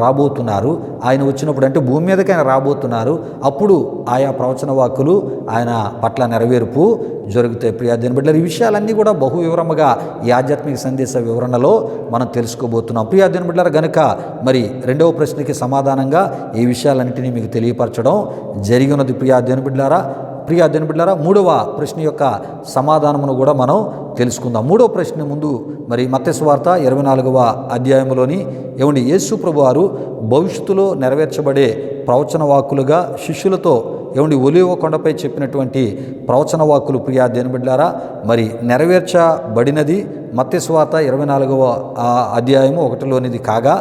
రాబోతున్నారు. ఆయన వచ్చినప్పుడు అంటే భూమి మీదకి ఆయన రాబోతున్నారు. అప్పుడు ఆయా ప్రవచన వాక్కులు ఆయన పట్ల నెరవేర్పు జరుగుతాయి. ప్రియా దేవుని బిడ్డలారా, ఈ విషయాలన్నీ కూడా బహు వివరముగా ఈ ఆధ్యాత్మిక సందేశ వివరణలో మనం తెలుసుకోబోతున్నాం. ప్రియా దేవుని బిడ్డలారా, గనుక మరి రెండవ ప్రశ్నకి సమాధానంగా ఈ విషయాలన్నింటినీ మీకు తెలియపరచడం జరిగినది. ప్రియా దేవుని బిడ్డలారా, మూడవ ప్రశ్న యొక్క సమాధానమును కూడా మనం తెలుసుకుందాం. మూడవ ప్రశ్న ముందు మరి మత్తయి సువార్త 24వ అధ్యాయంలోని యేసు ప్రభు వారు భవిష్యత్తులో నెరవేర్చబడే ప్రవచన వాక్కులుగా శిష్యులతో ఒలీవ కొండపై చెప్పినటువంటి ప్రవచన వాక్కులు ప్రియా దేవుని బిడ్డలారా మరి నెరవేర్చబడినది మత్తయి సువార్త 24వ అధ్యాయము 1లోనిది కాగా,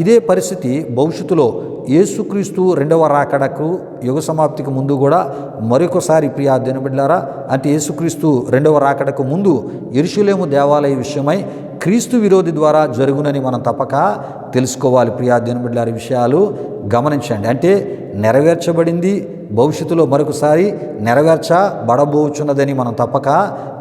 ఇదే పరిస్థితి భవిష్యత్తులో యేసుక్రీస్తు రెండవ రాకడకు యుగ సమాప్తికి ముందు కూడా మరొకసారి ప్రియా దేవుని బిడ్డలారా, అంటే యేసుక్రీస్తు రెండవ రాకడకు ముందు యెరూషలేము దేవాలయ విషయమై క్రీస్తు విరోధి ద్వారా జరుగునని మనం తప్పక తెలుసుకోవాలి. ప్రియా దేవుని బిడ్డలారా, విషయాలు గమనించండి. అంటే నెరవేర్చబడింది, భవిష్యత్తులో మరొకసారి నెరవేర్చబడబోచున్నదని మనం తప్పక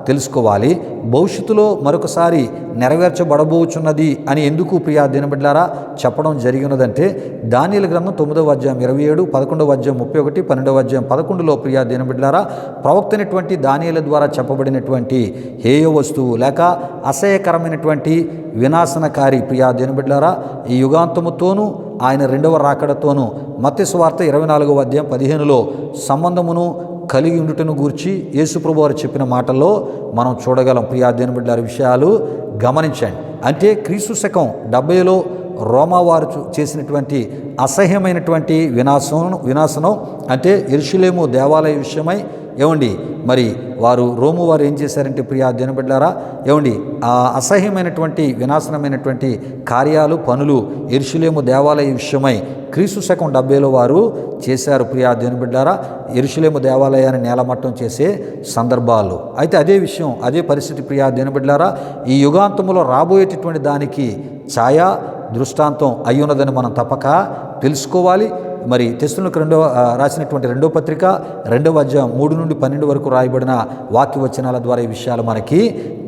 తెలుసుకోవాలి. భవిష్యత్తులో మరొకసారి నెరవేర్చబడబోచున్నది అని ఎందుకు ప్రియా దేవుని బిడ్డలారా చెప్పడం జరిగినదంటే, దానియేలు గ్రంథం 9వ అధ్యాయం 27, 11వ అధ్యాయం 31, 12వ అధ్యాయం 11లో ప్రియా దేవుని బిడ్డలారా ప్రవక్త అయినటువంటి దానియేలు ద్వారా చెప్పబడినటువంటి హేయ వస్తువు లేక అసహ్యకరమైనటువంటి వినాశనకారి ప్రియా దేవుని బిడ్డలారా ఈ యుగాంతముతోనూ ఆయన రెండవ రాకడతోనూ మత్తయి సువార్త 24వ అధ్యాయం 15లో సంబంధమును కలిగి ఉండుటను గూర్చి యేసు ప్రభువు వారు చెప్పిన మాటల్లో మనం చూడగలం. ప్రియా దేవుని బిడ్డలారా, విషయాలు గమనించండి. అంటే క్రీస్తు శకం 70లో రోమావారు చేసినటువంటి అసహ్యమైనటువంటి వినాశనం అంటే యెరూషలేము దేవాలయ విషయమై మరి వారు రోము వారు ఏం చేశారంటే ప్రియా దేవుని బిడ్డలారా ఆ అసహ్యమైనటువంటి వినాశనమైనటువంటి కార్యాలు పనులు యెరూషలేము దేవాలయ విషయమై క్రీస్తు శకం 70లో వారు చేశారు. ప్రియా దేవుని బిడ్డలారా, యెరూషలేము దేవాలయాన్ని నేలమట్టం చేసే సందర్భాలు. అయితే అదే విషయం, అదే పరిస్థితి ప్రియా దేవుని బిడ్డలారా ఈ యుగాంతంలో రాబోయేటటువంటి దానికి ఛాయా దృష్టాంతం అయ్యున్నదని మనం తప్పక తెలుసుకోవాలి. మరి తెస్సలోనికీయులకు రాసినటువంటి రెండవ పత్రిక 2వ అధ్యాయం 3 నుండి 12 వరకు రాయబడిన వాక్య వచనాల ద్వారా ఈ విషయాలు మనకి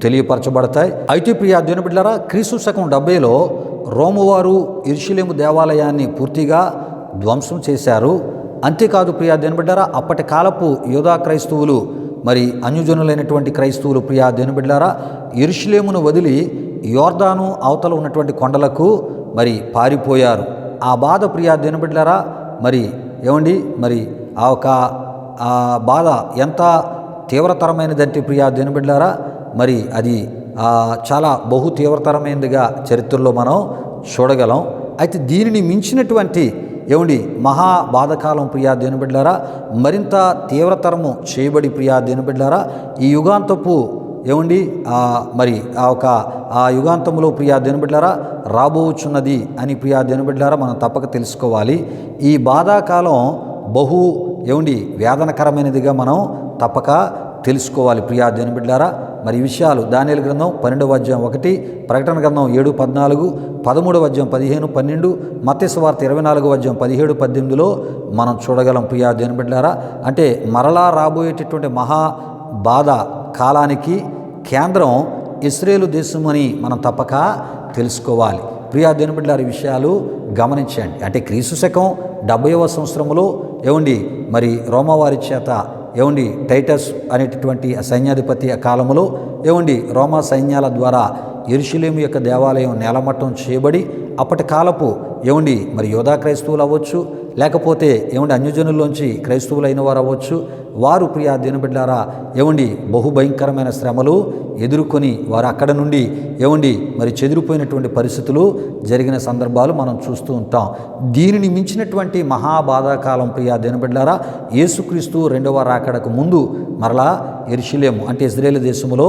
తెలియపరచబడతాయి. అయితే ప్రియా దేవుని బిడ్డలారా, క్రీస్తు శకం 70లో రోమువారు యెరూషలేము దేవాలయాన్ని పూర్తిగా ధ్వంసం చేశారు. అంతేకాదు ప్రియా దేవుని బిడ్డలారా, అప్పటి కాలపు యూదా క్రైస్తవులు మరి అన్యజనులైనటువంటి క్రైస్తవులు ప్రియా దేవుని బిడ్డలారా యెరూషలేమును వదిలి యోర్దాను అవతల ఉన్నటువంటి కొండలకు మరి పారిపోయారు. ఆ బాధ ప్రియా దినబిడ్లారా మరి మరి ఆ బాధ ఎంత తీవ్రతరమైనదంటే ప్రియా దినబిడ్లారా మరి అది చాలా బహు తీవ్రతరమైనదిగా చరిత్రలో మనం చూడగలం. అయితే దీనిని మించినటువంటి మహా బాధకాలం ప్రియా దినబిడ్లారా మరింత తీవ్రతరము చేయబడి ప్రియా దినబిడ్లారా ఈ యుగాంతపు మరి ఆ యుగాంతంలో ప్రియా దినబిడ్లారా రాబోచున్నది అని ప్రియా దినబిడ్లారా మనం తప్పక తెలుసుకోవాలి. ఈ బాధాకాలం బహు వేదనకరమైనదిగా మనం తప్పక తెలుసుకోవాలి ప్రియా దినబిడ్లారా. మరి ఈ విషయాలు దానియేలు గ్రంథం 12వ అధ్యాయం 1, ప్రకటన గ్రంథం 7:14, 13వ అధ్యాయం 15-12, మత్తయి సువార్త 24వ అధ్యాయం 17-18లో మనం చూడగలం ప్రియా దినబిడ్లారా. అంటే మరలా రాబోయేటటువంటి మహా బాధ కాలానికి కేంద్రం ఇశ్రాయేలు దేశం అని మనం తప్పక తెలుసుకోవాలి ప్రియా దినబిడ్లారా. ఈ విషయాలు గమనించండి. అంటే క్రీస్తు శకం 70వ సంవత్సరంలో మరి రోమావారి చేత టైటస్ అనేటటువంటి సైన్యాధిపతి ఆ కాలంలో రోమా సైన్యాల ద్వారా యెరూషలేము యొక్క దేవాలయం నేలమట్టం చేయబడి అప్పటి కాలపు మరి యోధా క్రైస్తవులు అవ్వచ్చు, లేకపోతే అన్యజనుల్లోంచి క్రైస్తవులు అయిన వారు అవ్వచ్చు, వారు ప్రియా దినబిడ్లారా బహుభయంకరమైన శ్రమలు ఎదుర్కొని వారు అక్కడ నుండి మరి చెదిరిపోయినటువంటి పరిస్థితులు జరిగిన సందర్భాలు మనం చూస్తూ ఉంటాం. దీనిని మించినటువంటి మహాబాధాకాలం ప్రియా దినబిడ్లారా యేసుక్రీస్తు రెండవ రాకడకు ముందు మరలా యెరూషలేము అంటే ఇశ్రాయేలు దేశంలో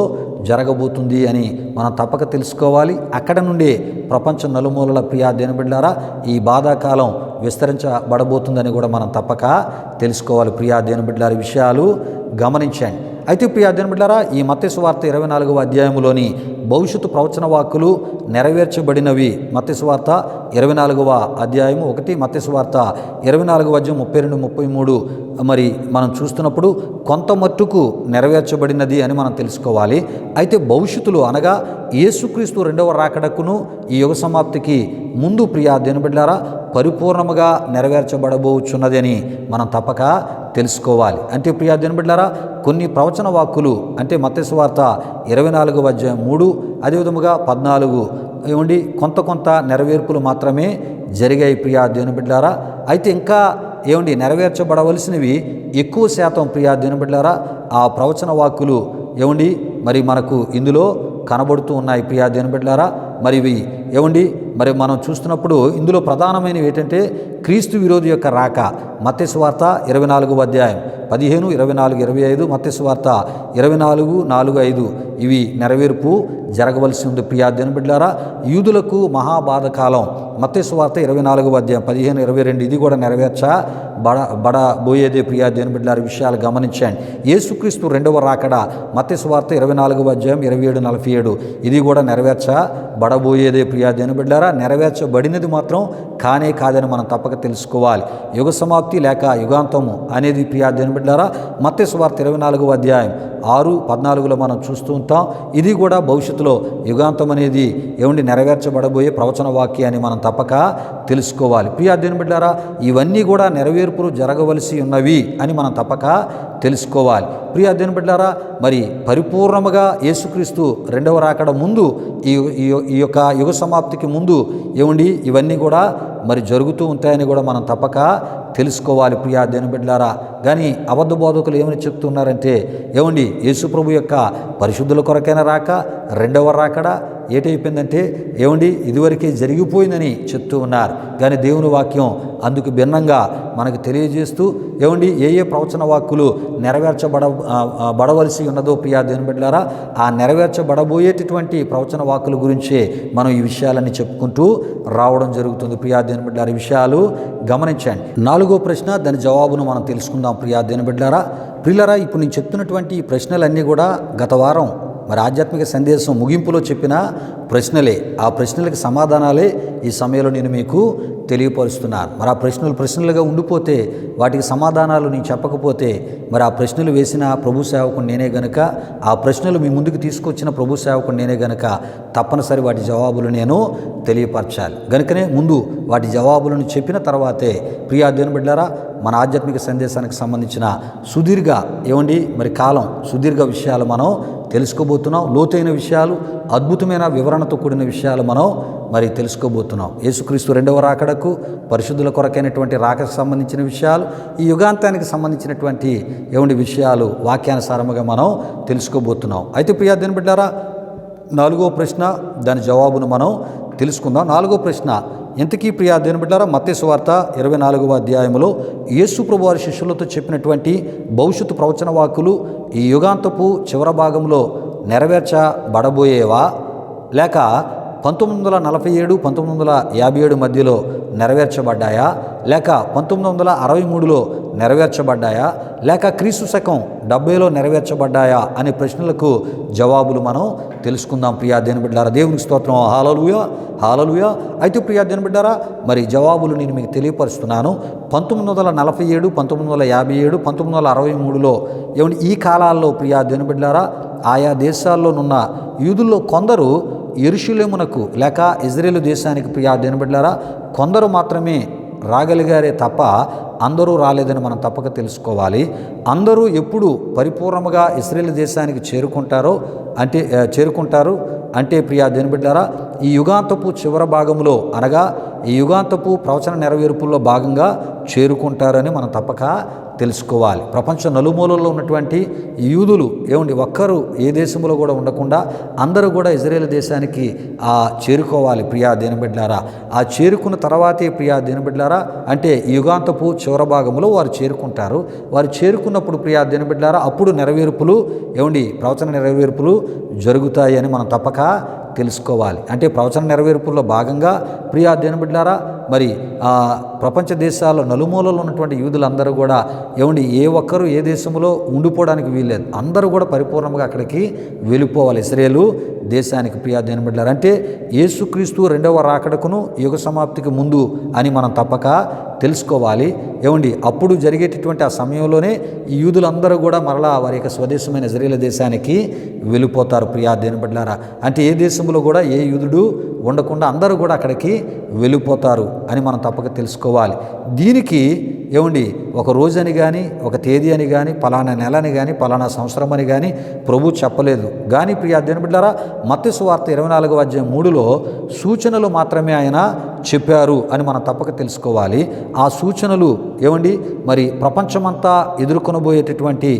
జరగబోతుంది అని మనం తప్పక తెలుసుకోవాలి. అక్కడ నుండే ప్రపంచ నలుమూలల ప్రియా దినబిడ్లారా ఈ బాధాకాలం విస్తరించబడబోతుందని కూడా మనం తప్పక తెలుసుకోవాలి ప్రియా దినబిడ్లారా. విషయాలు గమనించండి. అయితే ప్రియా దినబిడ్లారా ఈ మత్తయి సువార్త 24వ అధ్యాయంలోని భవిష్యత్తు ప్రవచన వాక్కులు నెరవేర్చబడినవి. మత్తయి సువార్త 24వ అధ్యాయం 1, మత్తయి సువార్త 24వ అధ్యాయం 32-33 మరి మనం చూస్తున్నప్పుడు కొంత మట్టుకు నెరవేర్చబడినది అని మనం తెలుసుకోవాలి. అయితే భవిష్యత్తులో అనగా యేసుక్రీస్తు రెండవ రాకడకును ఈ యుగ సమాప్తికి ముందు ప్రియా దినబిడ్లారా పరిపూర్ణముగా నెరవేర్చబడబోచున్నది అని మనం తప్పక తెలుసుకోవాలి. అంటే ప్రియా దినబిడ్లారా కొన్ని ప్రవచన వాక్కులు అంటే మత్తయి సువార్త 24వ అధ్యాయం 3 అదేవిధముగా 14 కొంత నెరవేర్పులు మాత్రమే జరిగాయి ప్రియా దినబిడ్లారా. అయితే ఇంకా నెరవేర్చబడవలసినవి ఎక్కువ శాతం ప్రియా దినబిడ్లారా ఆ ప్రవచన వాక్కులు మరి మనకు ఇందులో కనబడుతూ ఉన్నాయి ప్రియా దినబిడ్లారా. మరి ఇవి మరి మనం చూస్తున్నప్పుడు ఇందులో ప్రధానమైనవి ఏంటంటే క్రీస్తు విరోధి యొక్క రాక. మత్తయి సువార్త 24వ అధ్యాయం 15, 24, 25, మత్తయి సువార్త 24, 4, 5 ఇవి నెరవేర్పు జరగవలసి ఉంది ప్రియా దినబిడ్లారా. యూదులకు మహాబాధకాలం మత్తయి సువార్త 24వ అధ్యాయం 15, 22 ఇది కూడా బడబోయేదే ప్రియా దినబిడ్లారా. విషయాలు గమనించండి. యేసుక్రీస్తు రెండవ రాకడ మత్తయి సువార్త 24వ అధ్యాయం 27, 47 ఇది కూడా నెరవేర్చబడబోయేదే ప్రియా దినబిడ్లారా. నెరవేర్చబడినది మాత్రం కాదని మనం తప్పక తెలుసుకోవాలి. యుగ సమాప్తి లేక యుగాంతము అనేది ప్రియా దినబిడ్లారా మత్తయి సువార్త 24వ అధ్యాయం 6, 14లో మనం చూస్తూ ఉంటాం. ఇది కూడా భవిష్యత్తులో యుగాంతం అనేది నెరవేర్చబడబోయే ప్రవచన వాక్యాన్ని మనం తప్పక తెలుసుకోవాలి ప్రియా దినబిడ్లారా. ఇవన్నీ కూడా నెరవేర్పులు జరగవలసి ఉన్నవి అని మనం తప్పక తెలుసుకోవాలి ప్రియా దినబిడ్లారా. మరి పరిపూర్ణముగా యేసుక్రీస్తు రెండవ రాకడ ముందు ఈ యొక్క యుగ సమాప్తికి ముందు ఇవన్నీ కూడా మరి జరుగుతూ ఉంటాయని కూడా మనం తప్పక తెలుసుకోవాలి ప్రియా దినబిడ్లారా. కానీ అబద్ధ బోధకులు ఏమని చెప్తున్నారంటే యేసు ప్రభు యొక్క పరిశుద్ధుల కొరకైన రాక రెండవ రాకడ ఏటైపోయిందంటే ఇదివరకే జరిగిపోయిందని చెప్తూ ఉన్నారు. కానీ దేవుని వాక్యం అందుకు భిన్నంగా మనకు తెలియజేస్తూ ఏ ప్రవచన వాక్కులు బడవలసి ఉన్నదో ప్రియా దినబిడ్లారా ఆ నెరవేర్చబడబోయేటటువంటి ప్రవచన వాక్కుల గురించే మనం ఈ విషయాలన్నీ చెప్పుకుంటూ రావడం జరుగుతుంది ప్రియా దినబిడ్లారా. ఈ విషయాలు గమనించండి. 4వ ప్రశ్న దాని జవాబును మనం తెలుసుకుందాం ప్రియా దినబిడ్లారా. ప్రియులారా ఇప్పుడు నేను చెప్తున్నటువంటి ఈ ప్రశ్నలన్నీ కూడా గత వారం మరి ఆధ్యాత్మిక సందేశం ముగింపులో చెప్పిన ప్రశ్నలే. ఆ ప్రశ్నలకు సమాధానాలే ఈ సమయంలో నేను మీకు తెలియపరుస్తున్నాను. మరి ఆ ప్రశ్నలుగా ఉండిపోతే వాటికి సమాధానాలు నేను చెప్పకపోతే మరి ఆ ప్రశ్నలు వేసిన ప్రభు సేవకుడు నేనే గనుక, ఆ ప్రశ్నలు మీ ముందుకు తీసుకొచ్చిన ప్రభు సేవకుడు నేనే గనుక తప్పనిసరి వాటి జవాబులు నేను తెలియపరచాలి. గనుకనే ముందు వాటి జవాబులను చెప్పిన తర్వాతే ప్రియా దినబిడ్లారా మన ఆధ్యాత్మిక సందేశానికి సంబంధించిన సుదీర్ఘ మరి కాలం సుదీర్ఘ విషయాలు మనం తెలుసుకోబోతున్నాం. లోతైన విషయాలు, అద్భుతమైన వివరణతో కూడిన విషయాలు మనం మరి తెలుసుకోబోతున్నాం. యేసుక్రీస్తు రెండవ రాకడకు, పరిశుద్ధుల కొరకైనటువంటి రాకకు సంబంధించిన విషయాలు, ఈ యుగాంతానికి సంబంధించినటువంటి విషయాలు వాక్యానుసారముగా మనం తెలుసుకోబోతున్నాం. అయితే ప్రియా దేవుని బిడ్డలారా, 4వ ప్రశ్న, దాని జవాబును మనం తెలుసుకుందాం. 4వ ప్రశ్న, ఇంతకీ ప్రియా దేవుని బిడ్డలారా, మత్తయి సువార్త 24వ అధ్యాయంలో యేసు ప్రభు వారి శిష్యులతో చెప్పినటువంటి భవిష్యత్తు ప్రవచన వాక్కులు ఈ యుగాంతపు చివరి భాగంలో నెరవేర్చబడబోయేవా, లేక 1947, 1957 మధ్యలో నెరవేర్చబడ్డాయా, లేక 1963లో నెరవేర్చబడ్డాయా, లేక క్రీస్తు శకం 70లో నెరవేర్చబడ్డాయా అనే ప్రశ్నలకు జవాబులు మనం తెలుసుకుందాం. ప్రియా దేవుని బిడ్డలారా, దేవునికి స్తోత్రం. హల్లెలూయా, హల్లెలూయా. అయితే ప్రియా దేవుని బిడ్డలారా, మరి జవాబులు నేను మీకు తెలియపరుస్తున్నాను. 1947, 1957, 1963లో ఈ కాలాల్లో ప్రియా దేవుని బిడ్డలారా, ఆయా దేశాల్లోనున్న యూదుల్లో కొందరు యెరూషలేమునకు లేక ఇజ్రాయేలు దేశానికి ప్రియా దేవుని బిడ్డలారా కొందరు మాత్రమే రాగలిగారే తప్ప అందరూ రాలేదని మనం తప్పక తెలుసుకోవాలి. అందరూ ఎప్పుడు పరిపూర్ణముగా ఇజ్రాయేలు దేశానికి చేరుకుంటారు అంటే ప్రియా దేవుని బిడ్డలారా, ఈ యుగాంతపు చివరి భాగంలో అనగా ఈ యుగాంతపు ప్రవచన నెరవేర్పుల్లో భాగంగా చేరుకుంటారని మనం తప్పక తెలుసుకోవాలి. ప్రపంచ నలుమూలల్లో ఉన్నటువంటి యూదులు ఒక్కరు ఏ దేశంలో కూడా ఉండకుండా అందరూ కూడా ఇజ్రాయేల్ దేశానికి చేరుకోవాలి ప్రియా దేవుని బిడ్డలారా. ఆ చేరుకున్న తర్వాతే ప్రియా దేవుని బిడ్డలారా, అంటే ఈ యుగాంతపు చివరి భాగంలో వారు చేరుకుంటారు. వారు చేరుకున్నప్పుడు ప్రియా దేవుని బిడ్డలారా, అప్పుడు నెరవేర్పులు ప్రవచన నెరవేర్పులు జరుగుతాయి అని మనం తప్పక తెలుసుకోవాలి. అంటే ప్రవచన నెరవేర్పుల్లో భాగంగా ప్రియా దేవుని బిడ్డలారా, మరి ప్రపంచ దేశాల్లో నలుమూలలో ఉన్నటువంటి యూదులందరూ కూడా ఏ ఒక్కరు ఏ దేశంలో ఉండిపోవడానికి వీల్లేదు. అందరూ కూడా పరిపూర్ణంగా అక్కడికి వెళ్ళిపోవాలి, ఇశ్రాయేలు దేశానికి ప్రియా దేవుని బిడ్డలారా. అంటే యేసుక్రీస్తు రెండవ రాకడకును యుగ సమాప్తికి ముందు అని మనం తప్పక తెలుసుకోవాలి. అప్పుడు జరిగేటటువంటి ఆ సమయంలోనే ఈ యూదులందరూ కూడా మరలా వారి యొక్క స్వదేశమైన ఇజ్రాయేలు దేశానికి వెళ్ళిపోతారు ప్రియా దేవుని బిడ్డలారా. అంటే ఏ దేశంలో కూడా ఏ యూదుడు ఉండకుండా అందరూ కూడా అక్కడికి వెళ్ళిపోతారు అని మనం తప్పక తెలుసుకోవాలి. దీనికి ఒక రోజని కానీ, ఒక తేదీ అని కానీ, పలానా నెల అని కానీ, పలానా సంవత్సరం అని కానీ ప్రభు చెప్పలేదు. కానీ ప్రియా దేవుని బిడ్డలారా, మత్తయి సువార్త 24వ అధ్యాయం 3లో సూచనలు మాత్రమే ఆయన చెప్పారు అని మనం తప్పక తెలుసుకోవాలి. ఆ సూచనలు మరి ప్రపంచమంతా ఎదుర్కొనబోయేటటువంటి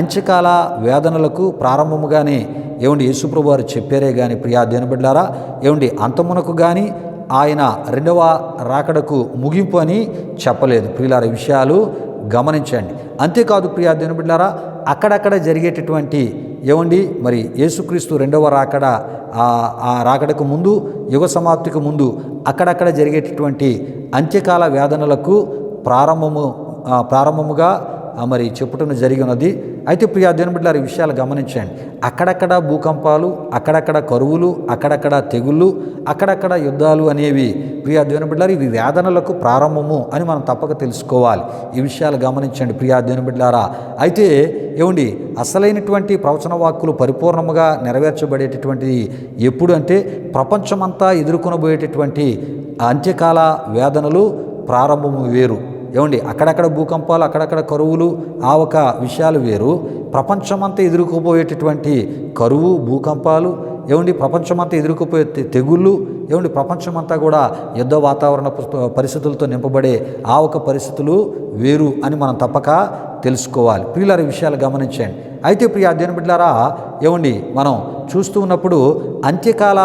అంత్యకాల వేదనలకు ప్రారంభముగానే యేసుప్రభు వారు చెప్పారే కానీ ప్రియా దేవుని బిడ్డలారా, అంతమునకు కానీ ఆయన రెండవ రాకడకు ముగింపు అని చెప్పలేదు. ప్రియులారా, విషయాలు గమనించండి. అంతేకాదు ప్రియా దేవుని బిడ్డలారా, అక్కడక్కడ జరిగేటటువంటి మరి యేసుక్రీస్తు రెండవ రాకడ, ఆ రాకడకు ముందు యుగ సమాప్తికి ముందు అక్కడక్కడ జరిగేటటువంటి అంత్యకాల వేదనలకు ప్రారంభముగా మరి చెప్పుటను జరిగి ఉన్నది. అయితే ప్రియా దేవుని బిడ్డలారా, ఈ విషయాలు గమనించండి. అక్కడక్కడ భూకంపాలు, అక్కడక్కడ కరువులు, అక్కడక్కడ తెగుళ్ళు, అక్కడక్కడ యుద్ధాలు అనేవి ప్రియా దేవుని బిడ్డలారా ఇవి వేదనలకు ప్రారంభము అని మనం తప్పక తెలుసుకోవాలి. ఈ విషయాలు గమనించండి ప్రియా దేవుని బిడ్డలారా. అయితే అసలైనటువంటి ప్రవచన వాక్కులు పరిపూర్ణముగా నెరవేర్చబడేటటువంటిది ఎప్పుడు అంటే ప్రపంచమంతా ఎదుర్కొనబోయేటటువంటి అంత్యకాల వేదనలు ప్రారంభము వేరు. అక్కడక్కడ భూకంపాలు, అక్కడక్కడ కరువులు, ఆ ఒక విషయాలు వేరు. ప్రపంచమంతా ఎదుర్కోబోయేటటువంటి కరువు, భూకంపాలు, ప్రపంచమంతా ఎదుర్కోపోయే తెగుళ్ళు, ప్రపంచమంతా కూడా యుద్ధ వాతావరణ పరిస్థితులతో నింపబడే ఆ ఒక పరిస్థితులు వేరు అని మనం తప్పక తెలుసుకోవాలి. ప్రియులారా, విషయాలు గమనించండి. అయితే ప్రియా దేవుని బిడ్డలారా, మనం చూస్తూ ఉన్నప్పుడు అంత్యకాల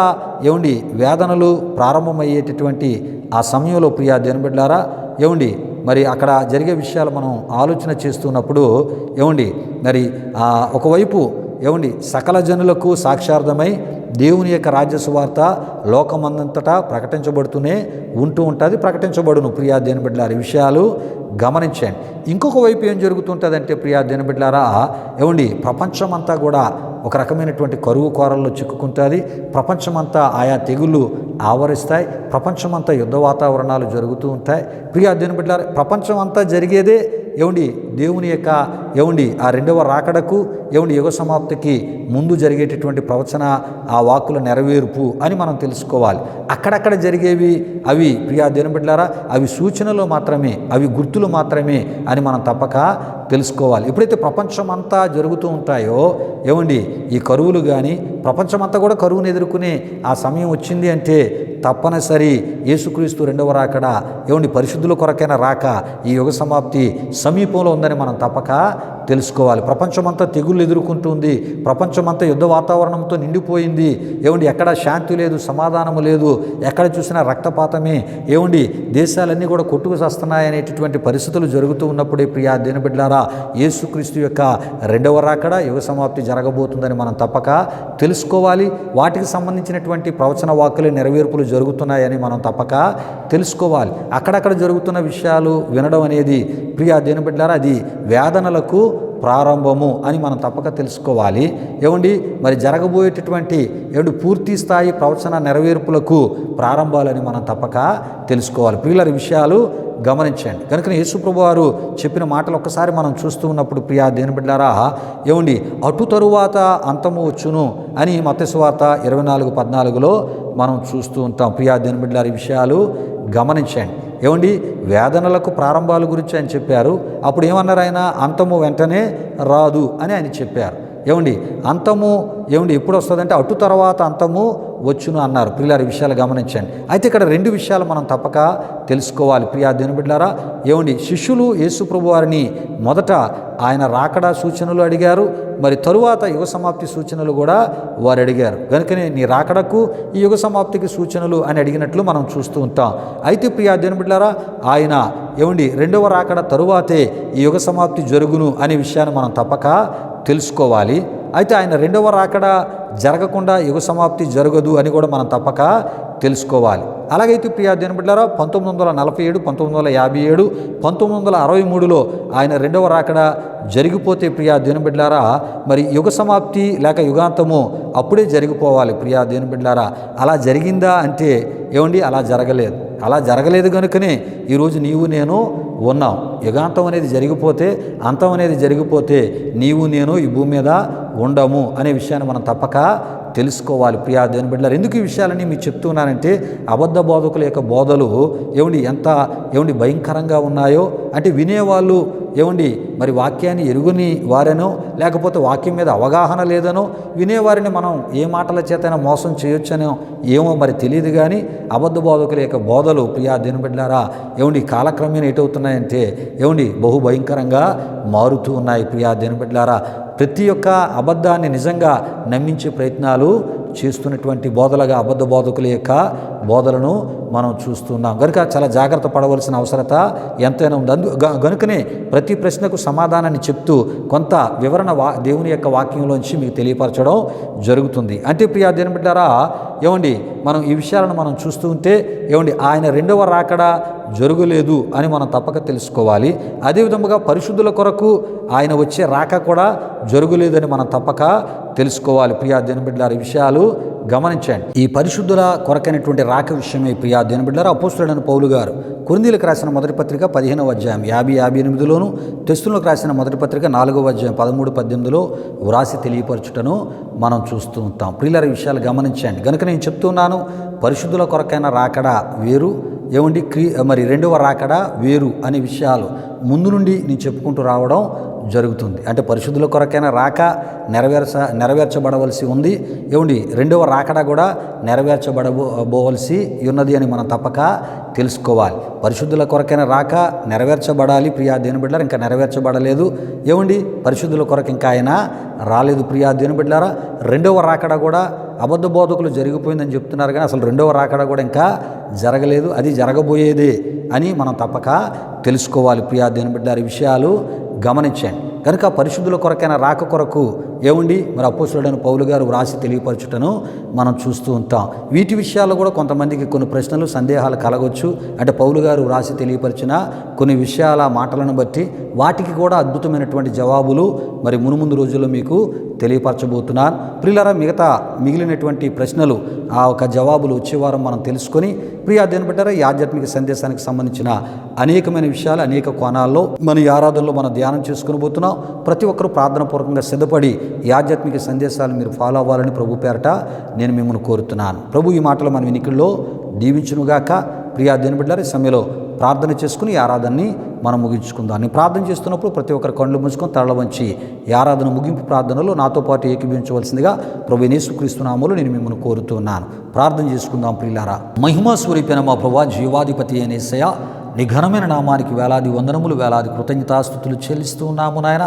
వేదనలు ప్రారంభమయ్యేటటువంటి ఆ సమయంలో ప్రియా దేవుని బిడ్డలారా మరి అక్కడ జరిగే విషయాలు మనం ఆలోచన చేస్తున్నప్పుడు మరి ఒకవైపు సకల జనులకు సాక్షార్థమై దేవుని యొక్క రాజ్య సువార్త లోకమందంతటా ప్రకటించబడుతూనే ఉంటుంది, ప్రకటించబడును ప్రియా దేవుని బిడ్డలారా. ఈ విషయాలు గమనించండి. ఇంకొక వైపు ఏం జరుగుతుంటుందంటే ప్రియా దేవుని బిడ్డలారా, ప్రపంచమంతా కూడా ఒక రకమైనటువంటి కరువు కోరల్లో చిక్కుకుంటుంది. ప్రపంచమంతా ఆయా తెగుళ్ళు ఆవరిస్తాయి. ప్రపంచమంతా యుద్ధ వాతావరణాలు జరుగుతూ ఉంటాయి. ప్రియా దేవుని బిడ్డలారా, ప్రపంచం అంతా జరిగేదే దేవుని యొక్క ఆ రెండవ రాకడకు యుగ సమాప్తికి ముందు జరిగేటటువంటి ప్రవచన ఆ వాక్కుల నెరవేర్పు అని మనం తెలుసుకోవాలి. అక్కడక్కడ జరిగేవి అవి ప్రియా దేవుని బిడ్డలారా అవి సూచనలు మాత్రమే, అవి గుర్తులు మాత్రమే అని మనం తప్పక తెలుసుకోవాలి. ఎప్పుడైతే ప్రపంచమంతా జరుగుతూ ఉంటాయో ఏమండి ఈ కరువులు కానీ ప్రపంచమంతా కూడా కరువును ఎదుర్కొనే ఆ సమయం వచ్చింది అంటే తప్పనిసరి యేసుక్రీస్తు రెండవ రాకడ ఏమండి పరిశుద్ధుల కొరకైన రాక ఈ యుగ సమాప్తి సమీపంలో ఉందని మనం తప్పక తెలుసుకోవాలి. ప్రపంచమంతా తెగుళ్ళు ఎదుర్కొంటుంది, ప్రపంచమంతా యుద్ధ వాతావరణంతో నిండిపోయింది. ఏమండి ఎక్కడ శాంతి లేదు, సమాధానము లేదు, ఎక్కడ చూసినా రక్తపాతమే. ఏమండి దేశాలన్నీ కూడా కొట్టుకుసస్తున్నాయనేటటువంటి పరిస్థితులు జరుగుతూ ఉన్నప్పుడే ప్రియా దేవుని బిడ్డలారా యేసుక్రీస్తు యొక్క రెండవ రాకడ యుగ సమాప్తి జరగబోతుందని మనం తప్పక తెలుసుకోవాలి. వాటికి సంబంధించినటువంటి ప్రవచన వాక్కులు నెరవేర్పులు జరుగుతున్నాయని మనం తప్పక తెలుసుకోవాలి. అక్కడక్కడ జరుగుతున్న విషయాలు వినడం అనేది ప్రియా దేవుని బిడ్డలారా అది వేదనలకు ప్రారంభము అని మనం తప్పక తెలుసుకోవాలి. ఏమండి మరి జరగబోయేటటువంటి పూర్తి స్థాయి ప్రవచన నెరవేర్పులకు ప్రారంభాలని మనం తప్పక తెలుసుకోవాలి. ప్రియుల విషయాలు గమనించండి. కనుక యేసుప్రభు వారు చెప్పిన మాటలు ఒక్కసారి మనం చూస్తూ ఉన్నప్పుడు ప్రియా దేవుని బిడ్డలారా ఏమండి అటు తరువాత అంతము వచ్చును అని మత్తయి సువార్త 24:14 మనం చూస్తూ ఉంటాం. ప్రియా దేవుని బిడ్డలారా ఈ విషయాలు గమనించండి. ఏమండి వేదనలకు ప్రారంభాల గురించి ఆయన చెప్పారు. అప్పుడు ఏమన్నారు ఆయన? అంతము వెంటనే రాదు అని ఆయన చెప్పారు. ఏమండి అంతము ఎప్పుడు వస్తుందంటే అటు తర్వాత అంతము వచ్చును అన్నారు. ప్రియులారి విషయాలు గమనించండి. అయితే ఇక్కడ రెండు విషయాలు మనం తప్పక తెలుసుకోవాలి. ప్రియా దేవుని బిడ్డలారా ఏమండి శిష్యులు యేసు ప్రభు వారిని మొదట ఆయన రాకడా సూచనలు అడిగారు, మరి తరువాత యుగ సమాప్తి సూచనలు కూడా వారు అడిగారు. కనుకనే నీ రాకడకు ఈ యుగ సమాప్తికి సూచనలు అని అడిగినట్లు మనం చూస్తూ ఉంటాం. అయితే ప్రియా దేవుని బిడ్డలారా ఆయన రెండవ రాకడ తరువాతే ఈ యుగ సమాప్తి జరుగును అనే విషయాన్ని మనం తప్పక తెలుసుకోవాలి. అయితే ఆయన రెండవ రాకడ జరగకుండా యుగ సమాప్తి జరగదు అని కూడా మనం తప్పక తెలుసుకోవాలి. అలాగైతే ప్రియా దేవుని బిడ్డలారా 1947, 1957, 1963లో ఆయన రెండవ రాకడ జరిగిపోతే ప్రియా దేవుని బిడ్డలారా మరి యుగ సమాప్తి లేక యుగాంతము అప్పుడే జరిగిపోవాలి. ప్రియా దేవుని బిడ్డలారా అలా జరిగిందా అంటే అలా జరగలేదు కనుకనే ఈరోజు నీవు నేను ఉన్నాం. యుగాంతం అనేది జరిగిపోతే అంతం అనేది జరిగిపోతే నీవు నేను ఈ భూమి మీద ఉండము అనే విషయాన్ని మనం తప్పక తెలుసుకోవాలి. ప్రియా దేవుని బిడ్డలారా ఎందుకు ఈ విషయాలని మీకు చెప్తున్నానంటే అబద్ధ బోధకుల యొక్క బోధలు ఎంత భయంకరంగా ఉన్నాయో అంటే వినేవాళ్ళు మరి వాక్యాన్ని ఎరుగుని వారనో లేకపోతే వాక్యం మీద అవగాహన లేదనో వినేవారిని మనం ఏ మాటల చేతైనా మోసం చేయొచ్చనో ఏమో మరి తెలియదు. కానీ అబద్ధ బోధకుల యొక్క బోధలు ప్రియా దేవుని బిడ్డలారా కాలక్రమేణా ఎటవుతున్నాయంటే బహు భయంకరంగా మారుతూ ఉన్నాయి. ప్రియా దేవుని బిడ్డలారా ప్రతి ఒక్క అబద్ధాన్ని నిజంగా నమ్మించే ప్రయత్నాలు చేస్తున్నటువంటి బోధలుగా అబద్ధ బోధకుల యొక్క బోధలను మనం చూస్తున్నాం. కనుక చాలా జాగ్రత్త పడవలసిన అవసరత ఎంతైనా ఉంది. కనుకనే ప్రతి ప్రశ్నకు సమాధానాన్ని చెప్తూ కొంత వివరణ దేవుని యొక్క వాక్యంలోంచి మీకు తెలియపరచడం జరుగుతుంది. అంటే ప్రియా దేవుని బిడ్డలారా మనం ఈ విషయాలను మనం చూస్తూ ఉంటే ఆయన రెండవ రాకడ జరగలేదు అని మనం తప్పక తెలుసుకోవాలి. అదేవిధముగా పరిశుద్ధుల కొరకు ఆయన వచ్చే రాక కూడా జరగలేదని మనం తప్పక తెలుసుకోవాలి. ప్రియా దేవుని బిడ్డలారా ఈ విషయాలు గమనించండి. ఈ పరిశుద్ధుల కొరకైనటువంటి రాక విషయమై ప్రియా దేవుని బిడ్డలారా అపోస్తలుడైన పౌలు గారు కొరింథీయులకు రాసిన మొదటి పత్రిక 15వ అధ్యాయం 50-58లోను, తెస్సలోనికీయులకు రాసిన మొదటి పత్రిక 4వ అధ్యాయం 13-18లో వ్రాసి తెలియపరచుటను మనం చూస్తూ ఉంటాం. ప్రియులారా ఈ విషయాలు గమనించండి. కనుక నేను చెప్తున్నాను పరిశుద్ధుల కొరకైన రాకడ వేరు మరి రెండవ రాకడ వేరు అనే విషయాలు ముందు నుండి నేను చెప్పుకుంటూ రావడం జరుగుతుంది. అంటే పరిశుద్ధుల కొరకైన రాక నెరవేర్చబడవలసి ఉంది. రెండవ రాకడ కూడా నెరవేర్చబడబోవలసి ఉన్నది అని మనం తప్పక తెలుసుకోవాలి. పరిశుద్ధుల కొరకైన రాక నెరవేర్చబడాలి. ప్రియా దేవుని బిడ్డలారా ఇంకా నెరవేర్చబడలేదు. పరిశుద్ధుల కొరకు ఇంకా ఆయన రాలేదు. ప్రియా దేవుని బిడ్డలారా రెండవ రాకడ కూడా అబద్ధ బోధకులు జరిగిపోయిందని చెప్తున్నారు కానీ అసలు రెండవ రాకడ కూడా ఇంకా జరగలేదు, అది జరగబోయేదే అని మనం తప్పక తెలుసుకోవాలి. ప్రియా దేవుని బిడ్డలారా ఈ విషయాలు గమనించండి. కనుక పరిశుద్ధుల కొరకైన రాక కొరకు మరి అపోస్తలుడైన పౌలు గారు వ్రాసి తెలియపరచుటను మనం చూస్తూ ఉంటాం. వీటి విషయాల్లో కూడా కొంతమందికి కొన్ని ప్రశ్నలు సందేహాలు కలగవచ్చు. అంటే పౌలు గారు వ్రాసి తెలియపరిచిన కొన్ని విషయాల మాటలను బట్టి వాటికి కూడా అద్భుతమైనటువంటి జవాబులు మరి మునుముందు రోజుల్లో మీకు తెలియపరచబోతున్నాను. ప్రియులారా మిగిలినటువంటి ప్రశ్నలు ఆ ఒక జవాబులు వచ్చే వారం మనం తెలుసుకొని ప్రియా దేవుని బిడ్డలారా ఈ ఆధ్యాత్మిక సందేశానికి సంబంధించిన అనేకమైన విషయాలు అనేక కోణాల్లో మన ఈ ఆరాధనలో మనం ధ్యానం చేసుకుని పోతున్నాం. ప్రతి ఒక్కరూ ప్రార్థనాపూర్వకంగా సిద్ధపడి ఈ ఆధ్యాత్మిక సందేశాలు మీరు ఫాలో అవ్వాలని ప్రభు పేరట నేను మిమ్మల్ని కోరుతున్నాను. ప్రభు ఈ మాటలు మన వినికిల్లో దీవించునుగాక. ప్రియా దేవుని బిడ్డలారా ఈ సమయంలో ప్రార్థన చేసుకుని ఈ ఆరాధనని మనం ముగించుకుందాం. నేను ప్రార్థన చేస్తున్నప్పుడు ప్రతి ఒక్కరు కళ్ళు మూసుకొని తరల వంచి ఈ ఆరాధన ముగింపు ప్రార్థనలో నాతో పాటు ఏకీభవించవలసిందిగా ప్రభువైన యేసుక్రీస్తు నామములో నేను మిమ్మల్ని కోరుతున్నాను. ప్రార్థన చేసుకుందాం ప్రియులారా. మహిమా స్వరూపైన మా ప్రభువా, జీవాధిపతి అయిన యేసయ్యా, నీ ఘనమైన నామానికి వేలాది వందనములు, వేలాది కృతజ్ఞతాస్తుతులు చెల్లిస్తూ ఉన్నాము నాయన.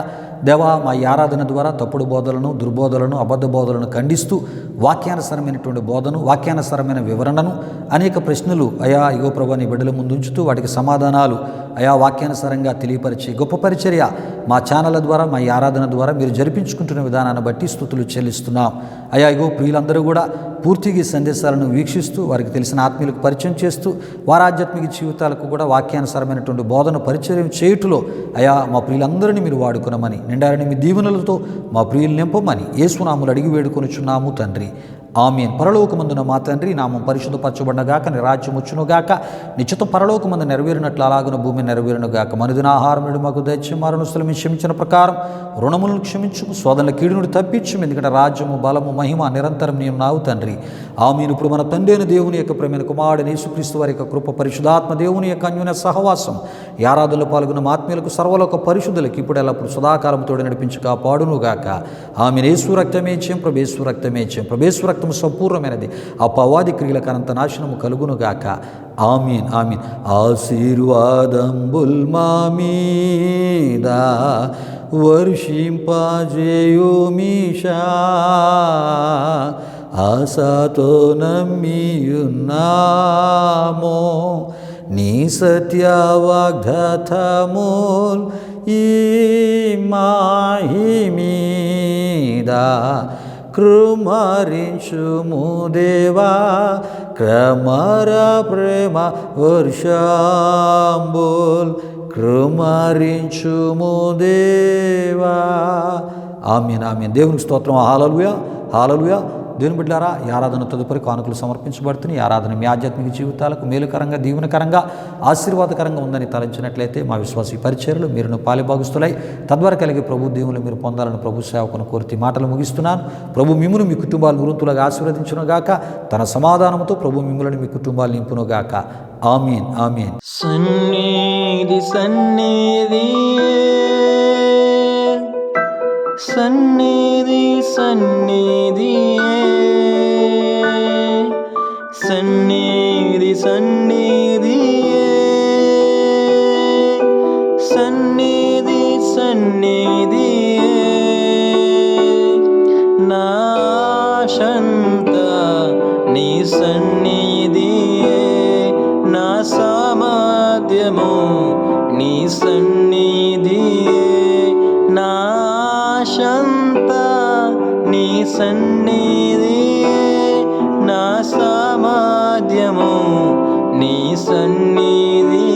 దేవా, మా ఈ ఆరాధన ద్వారా తప్పుడు బోధలను, దుర్బోధలను, అబద్ధ బోధలను ఖండిస్తూ వాక్యానుసరమైనటువంటి బోధను, వాక్యానుసరమైన వివరణను, అనేక ప్రశ్నలు అయా ఇగో ప్రభా నీ బిడ్డల ముందు ఉంచుతూ వాటికి సమాధానాలు అయా వాక్యానుసారంగా తెలియపరిచి గొప్ప పరిచర్య మా ఛానళ్ళ ద్వారా, మా ఈ ఆరాధన ద్వారా మీరు జరిపించుకుంటున్న విధానాన్ని బట్టి స్తుతులు చెల్లిస్తున్నాం. అయా ఇగో ప్రియులందరూ కూడా పూర్తిగా ఈ సందేశాలను వీక్షిస్తూ వారికి తెలిసిన ఆత్మీయులకు పరిచయం చేస్తూ వారి ఆధ్యాత్మిక జీవితాలకు కూడా వాక్యానుసారమైనటువంటి బోధన పరిచయం చేయుటలో అయా మా ప్రియులందరినీ మీరు వాడుకునమని, నిండారని మీ దీవెనలతో మా ప్రియులు నింపమని యేసునామములు అడిగి వేడుకొనుచున్నాము తండ్రి. ఆమేన్. పరలోకమందున మా తండ్రి, నామం పరిశుద్ధపరచబడినగాక, నీ రాజ్యం వచ్చునుగాక, నీ చిత్తం పరలోకమందు నెరవేరినట్లు అలాగున భూమి నెరవేరునుగాక. మనుదిన ఆహారం నేడు మాకు దయచేయము, మరణస్తులు మేము క్షమించిన ప్రకారం రుణములను క్షమించుము, శోధనల కీడు నుండి తప్పించుము, ఎందుకంటే రాజ్యము, బలము, మహిమ నిరంతరం నీవు నావు తండ్రి. ఆమేన్. ఇప్పుడు మన తండ్రి అయిన దేవుని యొక్క ప్రేమైన కుమారుడు యేసుక్రీస్తు వారి యొక్క కృప, పరిశుద్ధాత్మ దేవుని యొక్క అన్యోన్య సహవాసం ఈ ఆరాధనలో పాల్గొన్న ఆత్మీయులకు సర్వలోక పరిశుద్ధులకు ఇప్పుడు ఎల్లప్పుడు సదాకాలం తోడు నడిపించు కాపాడునుగాక. ఆమేన్. యేసు రక్తమే జయం, ప్రభు యేసు రక్తమే జయం, ప్రభు యేసు రక్తము సంపూర్ణమైనది, అపవాది క్రియలకు అనంత నాశనము కలుగునుగాక. ఆమీన్ ఆమీన్. ఆశీర్వాదంబుల్ మా మీద వర్షింపజేయుమీషా, ఆశతో నమ్మియున్నామో నీ సత్య వాగ్దానముల్ ఈ మాహి మీద కృమరించుము దేవా, క్రమర ప్రేమ వర్షంబుల్ కృమరించుము దేవా. ఆమేన్ ఆమేన్. దేవునికి స్తోత్రం. హల్లెలూయా హల్లెలూయా. దేవుని బిడ్డలారా, ఈ ఆరాధన తదుపరి కానుకలు సమర్పించబడుతుంది. ఈ ఆరాధన మీ ఆధ్యాత్మిక జీవితాలకు మేలుకరంగా, దీవెనకరంగా, ఆశీర్వాదకరంగా ఉందని తలంచినట్లయితే మా విశ్వాస పరిచర్యలు మీరును పాలిభాగస్తులై తద్వారా కలిగే ప్రభు దేవులు మీరు పొందాలని ప్రభు సేవకును కోరితే మాటలు ముగిస్తున్నాను. ప్రభు మిమ్మును మీ కుటుంబాలు నిరంతులుగా ఆశీర్వదించునుగాక. తన సమాధానంతో ప్రభు మిమ్ములను మీ కుటుంబాలు నింపునుగాక. ఆమీన్ ఆమీన్. సన్నిధి సన్నిధి సన్నిధి సన్నిధి సన్నిధి సన్నిధి సన్నిధి సన్నిధి నాశంత నీ సన్నిధి, నా సామర్థ్యము నీ సన్నిధి, నాశంత నీ సన్నిధి, నా సామర్థ్యము నీ సన్నిధి.